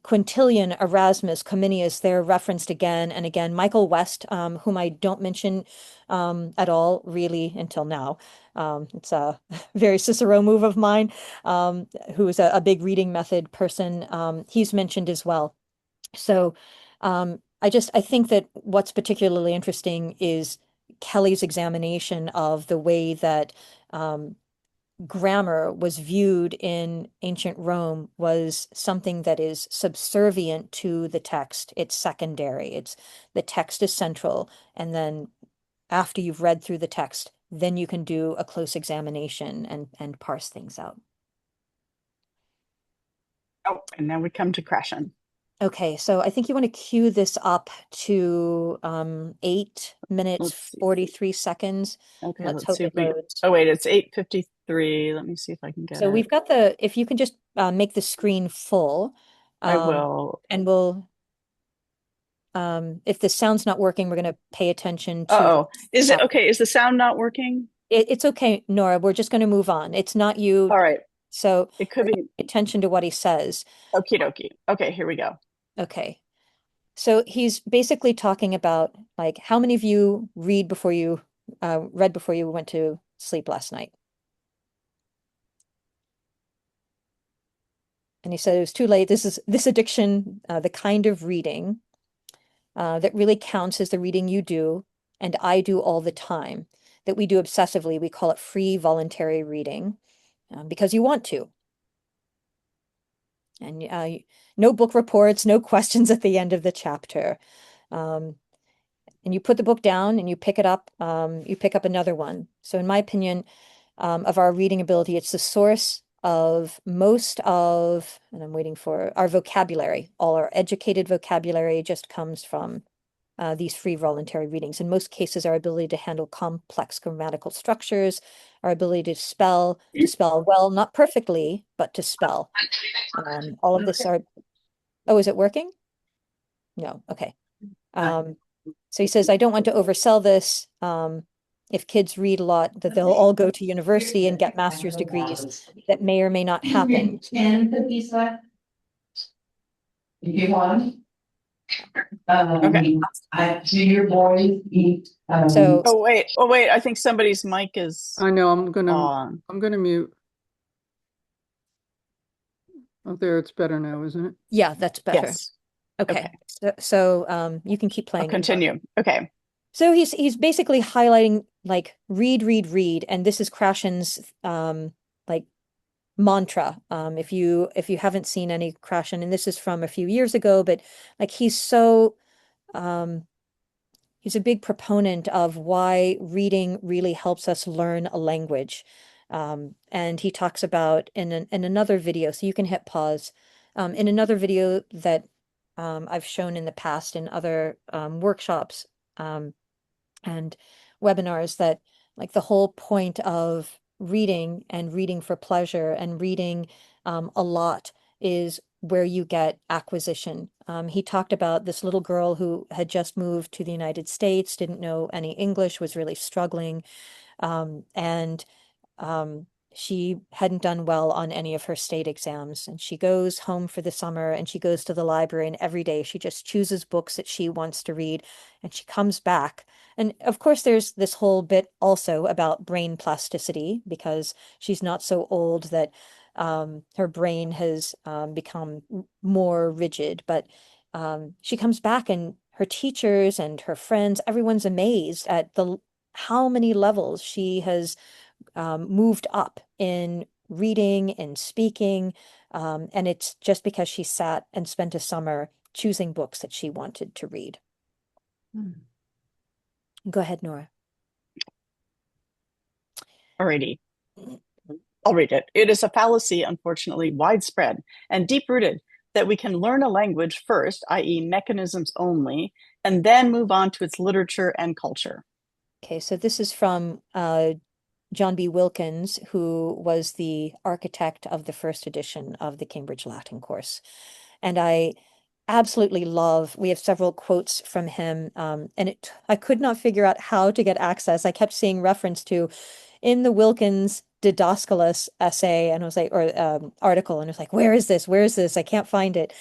[SPEAKER 3] Quintilian, Erasmus, Comenius, they're referenced again and again. Michael West, whom I don't mention at all really until now. It's a very Cicero move of mine, who is a big reading method person. He's mentioned as well. So I think that what's particularly interesting is Kelley's examination of the way that grammar was viewed in ancient Rome was something that is subservient to the text. It's secondary. It's the text is central, and then after you've read through the text, then you can do a close examination and parse things out.
[SPEAKER 2] Oh, and now we come to crashing.
[SPEAKER 3] Okay, so I think you want to cue this up to 8 minutes, 43 seconds.
[SPEAKER 2] Okay,
[SPEAKER 3] Let's
[SPEAKER 2] let's
[SPEAKER 3] hope
[SPEAKER 2] see if
[SPEAKER 3] it loads.
[SPEAKER 2] oh wait, it's 8:53. Let me see if I can get
[SPEAKER 3] So
[SPEAKER 2] it.
[SPEAKER 3] we've got if you can just make the screen full.
[SPEAKER 2] I will.
[SPEAKER 3] And we'll, if the sound's not working, we're going to pay attention to.
[SPEAKER 2] Uh-oh. Is it okay? Is the sound not working?
[SPEAKER 3] It's okay, Nora. We're just going to move on. It's not you.
[SPEAKER 2] All right.
[SPEAKER 3] So
[SPEAKER 2] it could be
[SPEAKER 3] attention to what he says.
[SPEAKER 2] Okie dokie. Okay, here we go.
[SPEAKER 3] Okay. So he's basically talking about like how many of you read before you read before you went to sleep last night? And he said it was too late. This addiction, the kind of reading that really counts as the reading you do, and I do all the time, that we do obsessively. We call it free voluntary reading because you want to. And no book reports, no questions at the end of the chapter. And you put the book down and you pick it up, you pick up another one. So in my opinion, of our reading ability, it's the source of most of, and I'm waiting for our vocabulary. All our educated vocabulary just comes from these free voluntary readings. In most cases, our ability to handle complex grammatical structures, our ability to spell well, not perfectly, but to spell. All of this are, oh, is it working? No, okay. So he says, I don't want to oversell this. If kids read a lot, that they'll all go to university and get master's degrees. That may or may not happen.
[SPEAKER 5] 10 cookies left. If you want.
[SPEAKER 2] Okay.
[SPEAKER 5] Do your boys eat?
[SPEAKER 3] So,
[SPEAKER 2] Oh wait, I think somebody's mic is
[SPEAKER 4] I know,
[SPEAKER 2] on.
[SPEAKER 4] I'm gonna mute. Oh, there, it's better now, isn't it?
[SPEAKER 3] yeah, that's better.
[SPEAKER 2] Yes.
[SPEAKER 3] Okay. So you can keep playing.
[SPEAKER 2] I'll continue. Okay.
[SPEAKER 3] So he's basically highlighting like read, and this is Krashen's like mantra. If you haven't seen any Krashen, and this is from a few years ago, but like he's so he's a big proponent of why reading really helps us learn a language. And he talks about in another video, so you can hit pause, in another video that I've shown in the past in other workshops and webinars, that like the whole point of reading and reading for pleasure and reading a lot is where you get acquisition. He talked about this little girl who had just moved to the United States, didn't know any English, was really struggling. And she hadn't done well on any of her state exams. And she goes home for the summer and she goes to the library, and every day she just chooses books that she wants to read, and she comes back. And of course, there's this whole bit also about brain plasticity, because she's not so old that her brain has become more rigid. But she comes back, and her teachers and her friends, everyone's amazed at how many levels she has moved up in reading and speaking. And it's just because she sat and spent a summer choosing books that she wanted to read. Go ahead, Nora.
[SPEAKER 2] Alrighty. I'll read it. It is a fallacy, unfortunately, widespread and deep-rooted, that we can learn a language first, i.e. mechanisms only, and then move on to its literature and culture.
[SPEAKER 3] Okay, so this is from John B. Wilkins, who was the architect of the first edition of the Cambridge Latin course. And I absolutely love, we have several quotes from him, and I could not figure out how to get access. I kept seeing reference to in the Wilkins Didascalis essay, and I was like, or article, and I was like, where is this? Where is this? I can't find it.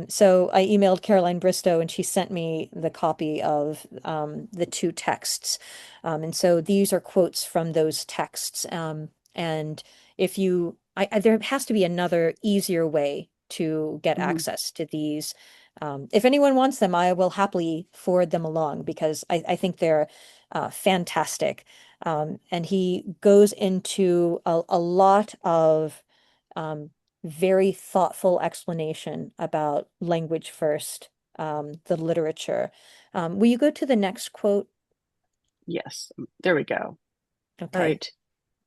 [SPEAKER 3] So I emailed Caroline Bristow, and she sent me the copy of the two texts. And so these are quotes from those texts. And if you, there has to be another easier way to get access to these. If anyone wants them, I will happily forward them along, because I think they're fantastic. And he goes into a lot of very thoughtful explanation about language first, the literature. Will you go to the next quote?
[SPEAKER 2] Yes, there we go.
[SPEAKER 3] Okay.
[SPEAKER 2] All right.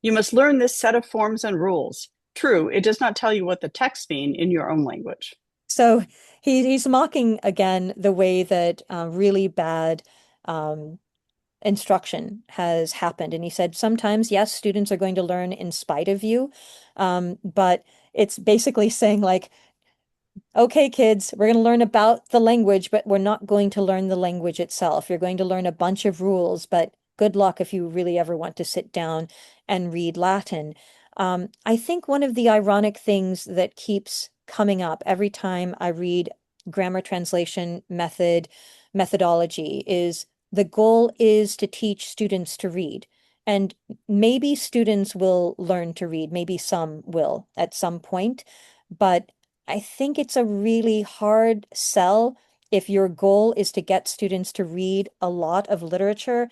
[SPEAKER 2] You must learn this set of forms and rules. True, it does not tell you what the texts mean in your own language.
[SPEAKER 3] So he's mocking again the way that really bad instruction has happened. And he said, sometimes, yes, students are going to learn in spite of you. But it's basically saying, like, okay, kids, we're going to learn about the language, but we're not going to learn the language itself. You're going to learn a bunch of rules, but good luck if you really ever want to sit down and read Latin. I think one of the ironic things that keeps coming up every time I read grammar translation methodology is the goal is to teach students to read. And maybe students will learn to read, maybe some will at some point, but I think it's a really hard sell if your goal is to get students to read a lot of literature,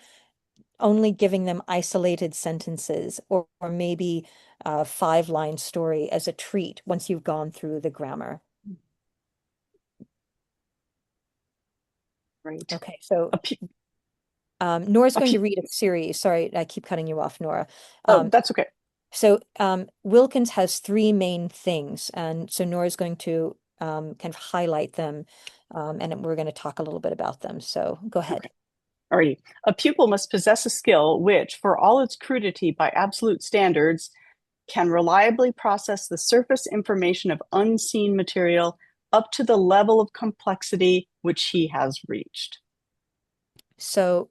[SPEAKER 3] only giving them isolated sentences or maybe a 5-line story as a treat once you've gone through the grammar.
[SPEAKER 2] Right.
[SPEAKER 3] Okay, so Nora's going to read a series. Sorry, I keep cutting you off, Nora.
[SPEAKER 2] Oh, that's okay.
[SPEAKER 3] So Wilkins has 3 main things, and so Nora's going to kind of highlight them, and we're going to talk a little bit about them. So go ahead.
[SPEAKER 2] Okay. Alrighty. A pupil must possess a skill which, for all its crudity by absolute standards, can reliably process the surface information of unseen material up to the level of complexity which he has reached.
[SPEAKER 3] So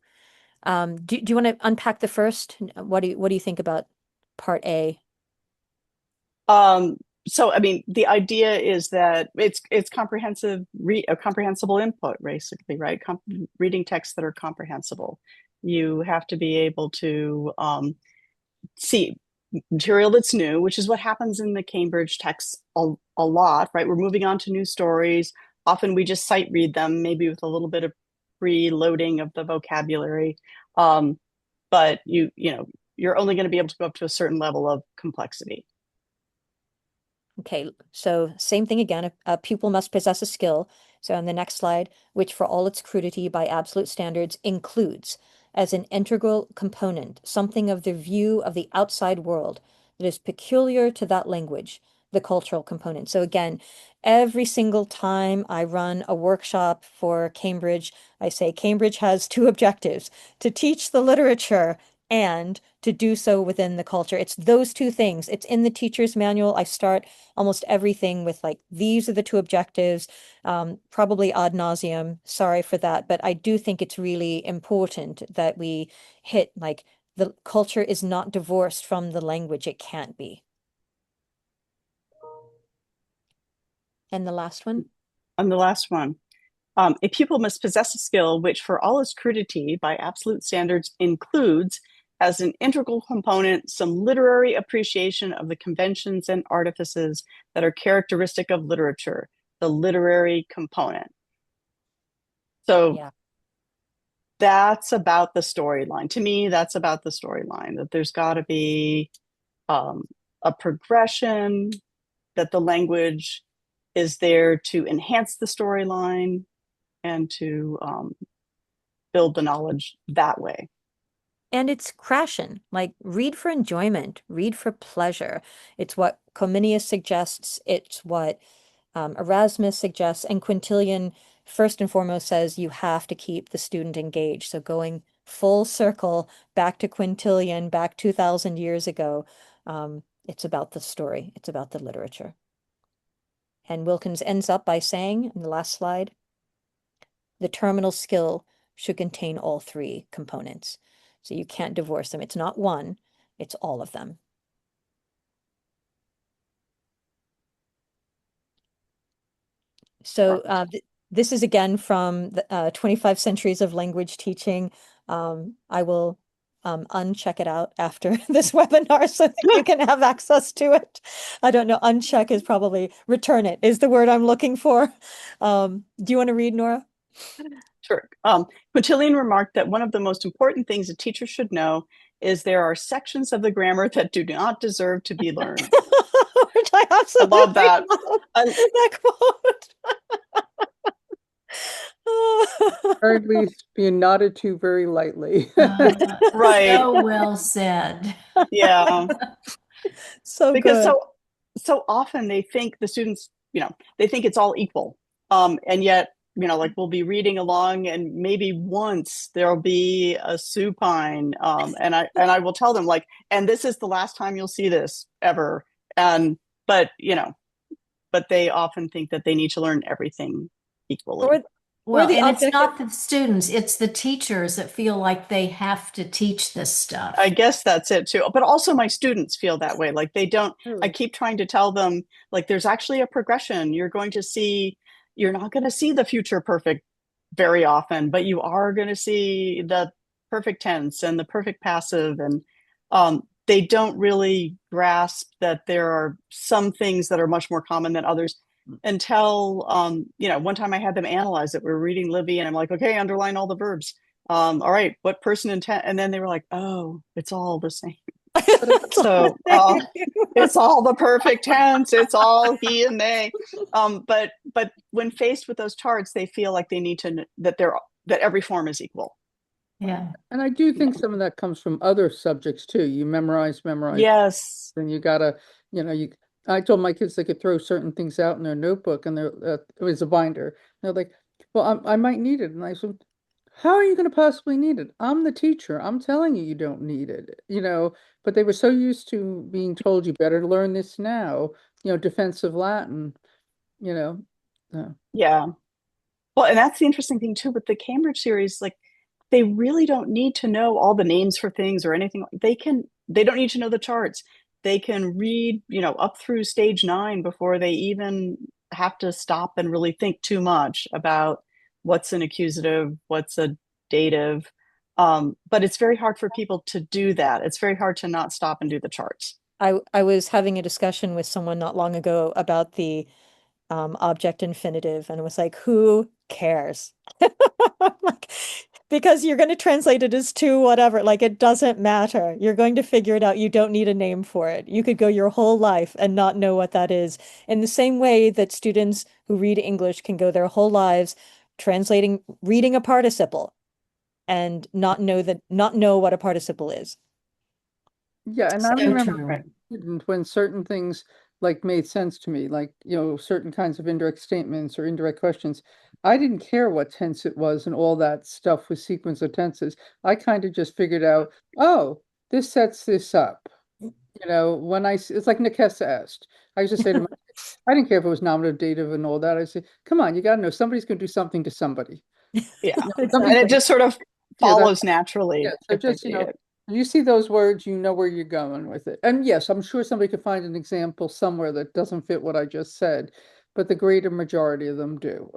[SPEAKER 3] do you want to unpack the first? What do you think about part A?
[SPEAKER 2] So I mean, the idea is that it's comprehensive, a comprehensible input, basically, right? Reading texts that are comprehensible. You have to be able to see material that's new, which is what happens in the Cambridge texts a lot, right? We're moving on to new stories. Often we just sight read them, maybe with a little bit of preloading of the vocabulary. But you're only going to be able to go up to a certain level of complexity.
[SPEAKER 3] Okay, so same thing again. A pupil must possess a skill. So on the next slide, which for all its crudity by absolute standards includes as an integral component something of the view of the outside world that is peculiar to that language, the cultural component. So again, every single time I run a workshop for Cambridge, I say Cambridge has 2 objectives: to teach the literature and to do so within the culture. It's those 2 things. It's in the teacher's manual. I start almost everything with, like, these are the 2 objectives, probably ad nauseum. Sorry for that, but I do think it's really important that we hit, like, the culture is not divorced from the language. It can't be. And the last one?
[SPEAKER 2] On the last one, a pupil must possess a skill which, for all its crudity by absolute standards, includes as an integral component some literary appreciation of the conventions and artifices that are characteristic of literature, the literary component. So yeah. That's about the storyline. To me, that's about the storyline, that there's got to be a progression, that the language is there to enhance the storyline and to build the knowledge that way.
[SPEAKER 3] And it's crashing, like, read for enjoyment, read for pleasure. It's what Comenius suggests. It's what Erasmus suggests. And Quintilian, first and foremost, says you have to keep the student engaged. So going full circle back to Quintilian, back 2,000 years ago, it's about the story. It's about the literature. And Wilkins ends up by saying, in the last slide, the terminal skill should contain all 3 components. So you can't divorce them. It's not one, it's all of them. So this is again from the 25 Centuries of Language Teaching. I will uncheck it out after this webinar so that you can have access to it. I don't know, uncheck is probably return it is the word I'm looking for. Do you want to read, Nora?
[SPEAKER 2] Sure. Quintilian remarked that one of the most important things a teacher should know is there are sections of the grammar that do not deserve to be learned.
[SPEAKER 3] Which I
[SPEAKER 2] I love
[SPEAKER 3] absolutely
[SPEAKER 2] that.
[SPEAKER 3] love
[SPEAKER 2] I,
[SPEAKER 3] that quote.
[SPEAKER 4] Or at least being nodded to very lightly.
[SPEAKER 2] right.
[SPEAKER 1] So well said.
[SPEAKER 2] Yeah.
[SPEAKER 3] So
[SPEAKER 2] Because
[SPEAKER 3] good.
[SPEAKER 2] so often they think the students, they think it's all equal. And yet, like we'll be reading along and maybe once there'll be a supine. And I will tell them like, and this is the last time you'll see this ever. And but but they often think that they need to learn everything equally.
[SPEAKER 3] Or
[SPEAKER 1] Well,
[SPEAKER 3] the
[SPEAKER 1] and it's
[SPEAKER 3] object.
[SPEAKER 1] not the students, it's the teachers that feel like they have to teach this
[SPEAKER 2] I
[SPEAKER 1] stuff.
[SPEAKER 2] guess that's it too. But also my students feel that way. Like they don't, I keep trying to tell them, like, there's actually a progression. You're not going to see the future perfect very often, but you are going to see the perfect tense and the perfect passive. And they don't really grasp that there are some things that are much more common than others until, one time I had them analyze it. We were reading Livy and I'm like, okay, underline all the verbs. All right, what person intent? And then they were like, oh, it's all the same. So it's all the perfect tense. It's all he and they. But when faced with those charts, they feel like they need to that every form is equal.
[SPEAKER 1] Yeah.
[SPEAKER 4] And I do think some of that comes from other subjects too. You memorize,
[SPEAKER 2] Yes.
[SPEAKER 4] and you gotta, I told my kids they could throw certain things out in their notebook and it was a binder. They're like, well, I might need it. And I said, how are you going to possibly need it? I'm the teacher. I'm telling you, you don't need it, but they were so used to being told you better learn this now, defensive Latin, you know.
[SPEAKER 2] Yeah. Well, and that's the interesting thing too with the Cambridge series. Like, they really don't need to know all the names for things or anything. They don't need to know the charts. They can read, up through stage 9 before they even have to stop and really think too much about what's an accusative, what's a dative. But it's very hard for people to do that. It's very hard to not stop and do the charts.
[SPEAKER 3] I was having a discussion with someone not long ago about the object infinitive, and it was like, who cares? Like, because you're going to translate it as to whatever, like it doesn't matter. You're going to figure it out. You don't need a name for it. You could go your whole life and not know what that is. In the same way that students who read English can go their whole lives reading a participle and not know what a participle is.
[SPEAKER 4] Yeah, and I
[SPEAKER 1] So
[SPEAKER 4] remember
[SPEAKER 1] true.
[SPEAKER 4] when certain things like made sense to me, like, certain kinds of indirect statements or indirect questions. I didn't care what tense it was and all that stuff with sequence of tenses. I kind of just figured out, oh, this sets this up. It's like Nikessa asked. I used to say to my I didn't care if it was nominative, dative, and all that. I said, come on, you got to know somebody's going to do something to somebody.
[SPEAKER 2] Yeah. And
[SPEAKER 4] Somebody's
[SPEAKER 2] it
[SPEAKER 3] Exactly.
[SPEAKER 2] just sort of
[SPEAKER 4] Yeah,
[SPEAKER 2] follows naturally
[SPEAKER 4] so
[SPEAKER 2] if they
[SPEAKER 4] just,
[SPEAKER 2] see it.
[SPEAKER 4] you see those words, you know where you're going with it. And yes, I'm sure somebody could find an example somewhere that doesn't fit what I just said, but the greater majority of them do,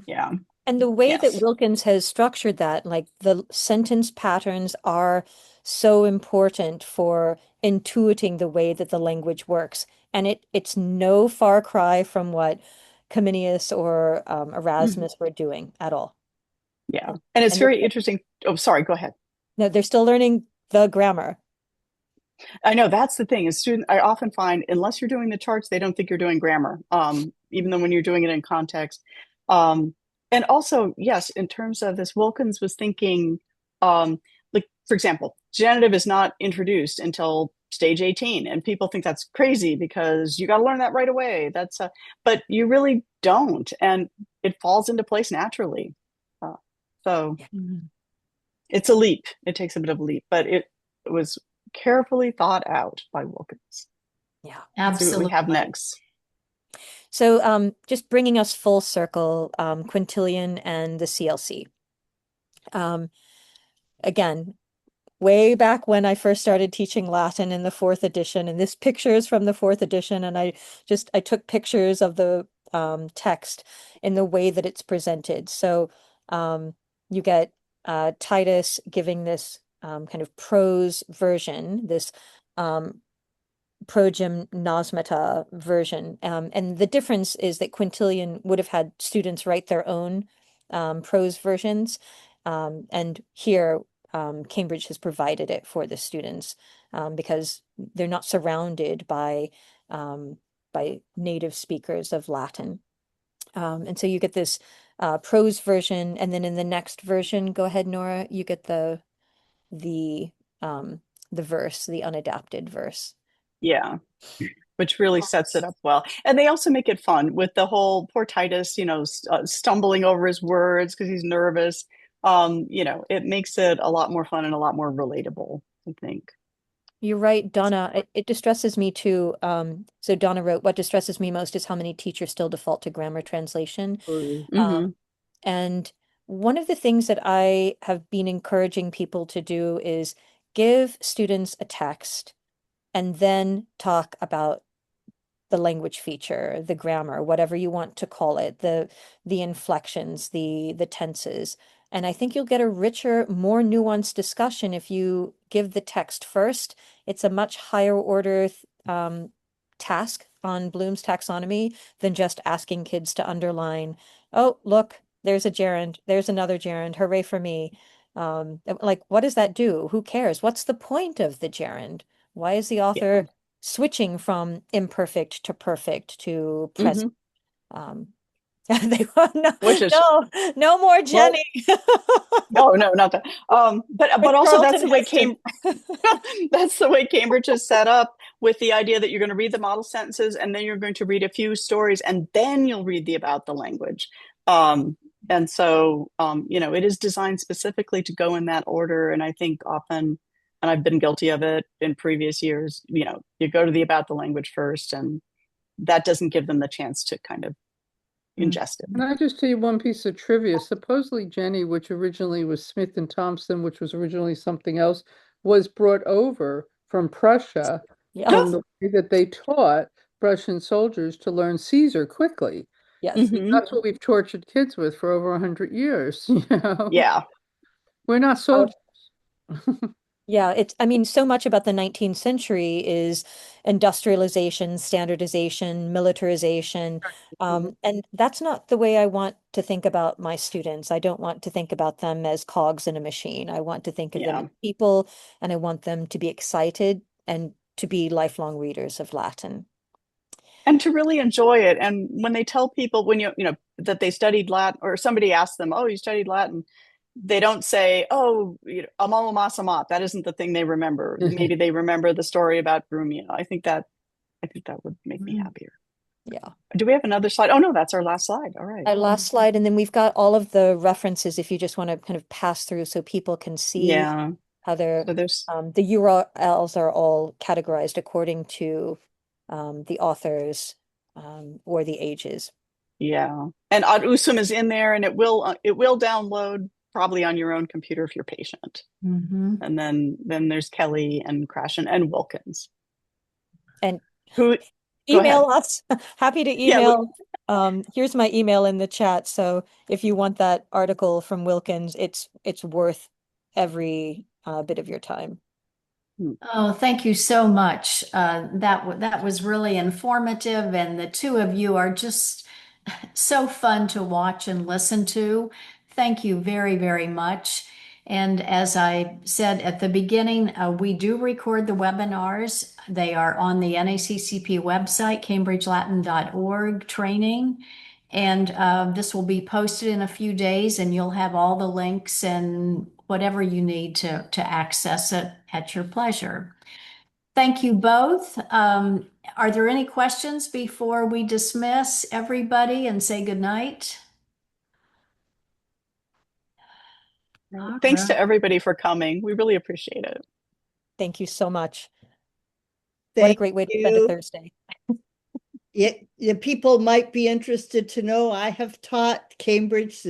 [SPEAKER 2] Yeah.
[SPEAKER 3] And the way that
[SPEAKER 2] Yes.
[SPEAKER 3] Wilkins has structured that, like the sentence patterns are so important for intuiting the way that the language works. And it's no far cry from what Comenius or
[SPEAKER 2] Mhm.
[SPEAKER 3] Erasmus were doing at all.
[SPEAKER 2] Yeah. And it's
[SPEAKER 3] And they're,
[SPEAKER 2] very interesting. Oh, sorry, go ahead.
[SPEAKER 3] no, they're still learning the grammar.
[SPEAKER 2] I know that's the thing. I often find unless you're doing the charts, they don't think you're doing grammar. Even though when you're doing it in context. And also, yes, in terms of this, Wilkins was thinking, like, for example, genitive is not introduced until stage 18, and people think that's crazy because you got to learn that right away. But you really don't, and it falls into place naturally. So
[SPEAKER 3] Mhm.
[SPEAKER 2] it's a leap. It takes a bit of a leap, but it was carefully thought out by Wilkins.
[SPEAKER 3] Yeah.
[SPEAKER 2] Let's see what we have
[SPEAKER 1] Absolutely.
[SPEAKER 2] next.
[SPEAKER 3] So just bringing us full circle, Quintilian and the CLC. Again, way back when I first started teaching Latin in the fourth edition, and this picture is from the fourth edition, and I took pictures of the text in the way that it's presented. So you get Titus giving this kind of prose version, this progymnosmata version. And the difference is that Quintilian would have had students write their own prose versions. And here, Cambridge has provided it for the students because they're not surrounded by native speakers of Latin. And so you get this prose version, and then in the next version, go ahead, Nora, you get the um, the verse, the unadapted verse.
[SPEAKER 2] Yeah, which really sets it up well. And they also make it fun with the whole poor Titus, stumbling over his words because he's nervous. It makes it a lot more fun and a lot more relatable, I think.
[SPEAKER 3] You're right, Donna. It distresses me too. So Donna wrote, "What distresses me most is how many teachers still default to grammar translation."
[SPEAKER 2] Mm-hmm.
[SPEAKER 3] And one of the things that I have been encouraging people to do is give students a text and then talk about the language feature, the grammar, whatever you want to call it, the inflections, the tenses. And I think you'll get a richer, more nuanced discussion if you give the text first. It's a much higher order task on Bloom's taxonomy than just asking kids to underline, oh, look, there's a gerund, there's another gerund, hooray for me. Like, what does that do? Who cares? What's the point of the gerund? Why is the author switching from imperfect to perfect to present? Um, they no,
[SPEAKER 2] Which is
[SPEAKER 3] no more
[SPEAKER 2] well,
[SPEAKER 3] Jenny.
[SPEAKER 2] no, not that. But also that's
[SPEAKER 3] Charlton
[SPEAKER 2] the way
[SPEAKER 3] Heston.
[SPEAKER 2] that's the way Cambridge is set up, with the idea that you're going to read the model sentences and then you're going to read a few stories and then you'll read the about the language. And so it is designed specifically to go in that order. And I think often, and I've been guilty of it in previous years, you go to the about the language first, and that doesn't give them the chance to kind of ingest it.
[SPEAKER 4] Can I just tell you one piece of trivia? Supposedly Jenny, which originally was Smith and Thompson, which was originally something else, was brought over from Prussia
[SPEAKER 3] Yeah.
[SPEAKER 4] from the way that they taught Prussian soldiers to learn Caesar quickly.
[SPEAKER 3] Yes.
[SPEAKER 2] Mm-hmm.
[SPEAKER 4] That's what we've tortured kids with for over 100 years,
[SPEAKER 2] Yeah.
[SPEAKER 4] We're not soldiers.
[SPEAKER 3] Yeah, I mean, so much about the 19th century is industrialization, standardization, militarization. And that's not the way I want to think about my students. I don't want to think about them as cogs in a machine. I want to think of them
[SPEAKER 2] Yeah.
[SPEAKER 3] as people, and I want them to be excited and to be lifelong readers of Latin.
[SPEAKER 2] And to really enjoy it. And when they tell people, when that they studied Latin, or somebody asks them, oh, you studied Latin, they don't say, oh, amamo masamat. That isn't the thing they remember. Maybe they remember the story about Brumia. I think that would make me happier.
[SPEAKER 3] Yeah.
[SPEAKER 2] Do we have another slide? Oh no, that's our last slide. All right.
[SPEAKER 3] Our last slide, and then we've got all of the references if you just want to kind of pass through so people can see
[SPEAKER 2] Yeah.
[SPEAKER 3] how they're
[SPEAKER 2] So there's
[SPEAKER 3] the URLs are all categorized according to the authors or the ages.
[SPEAKER 2] yeah. And Ad Usum is in there, and it will download probably on your own computer if you're patient.
[SPEAKER 1] Mm-hmm.
[SPEAKER 2] And then there's Kelley and Krashen and Wilkins.
[SPEAKER 3] And
[SPEAKER 2] Who
[SPEAKER 3] email us. Happy to
[SPEAKER 2] Yeah,
[SPEAKER 3] email. Here's my email in the chat. So if you want that article from Wilkins, it's worth every bit of your time.
[SPEAKER 1] Oh, thank you so much. That was really informative, and the two of you are just so fun to watch and listen to. Thank you very, very much. And as I said at the beginning, we do record the webinars. They are on the NACCP website, cambridgelatin.org training. And this will be posted in a few days, and you'll have all the links and whatever you need to access it at your pleasure. Thank you both. Are there any questions before we dismiss everybody and say goodnight?
[SPEAKER 2] Thanks to everybody for coming. We really appreciate it.
[SPEAKER 3] Thank you so much. What a great way to spend a Thursday.
[SPEAKER 6] People might be interested to know I have taught Cambridge since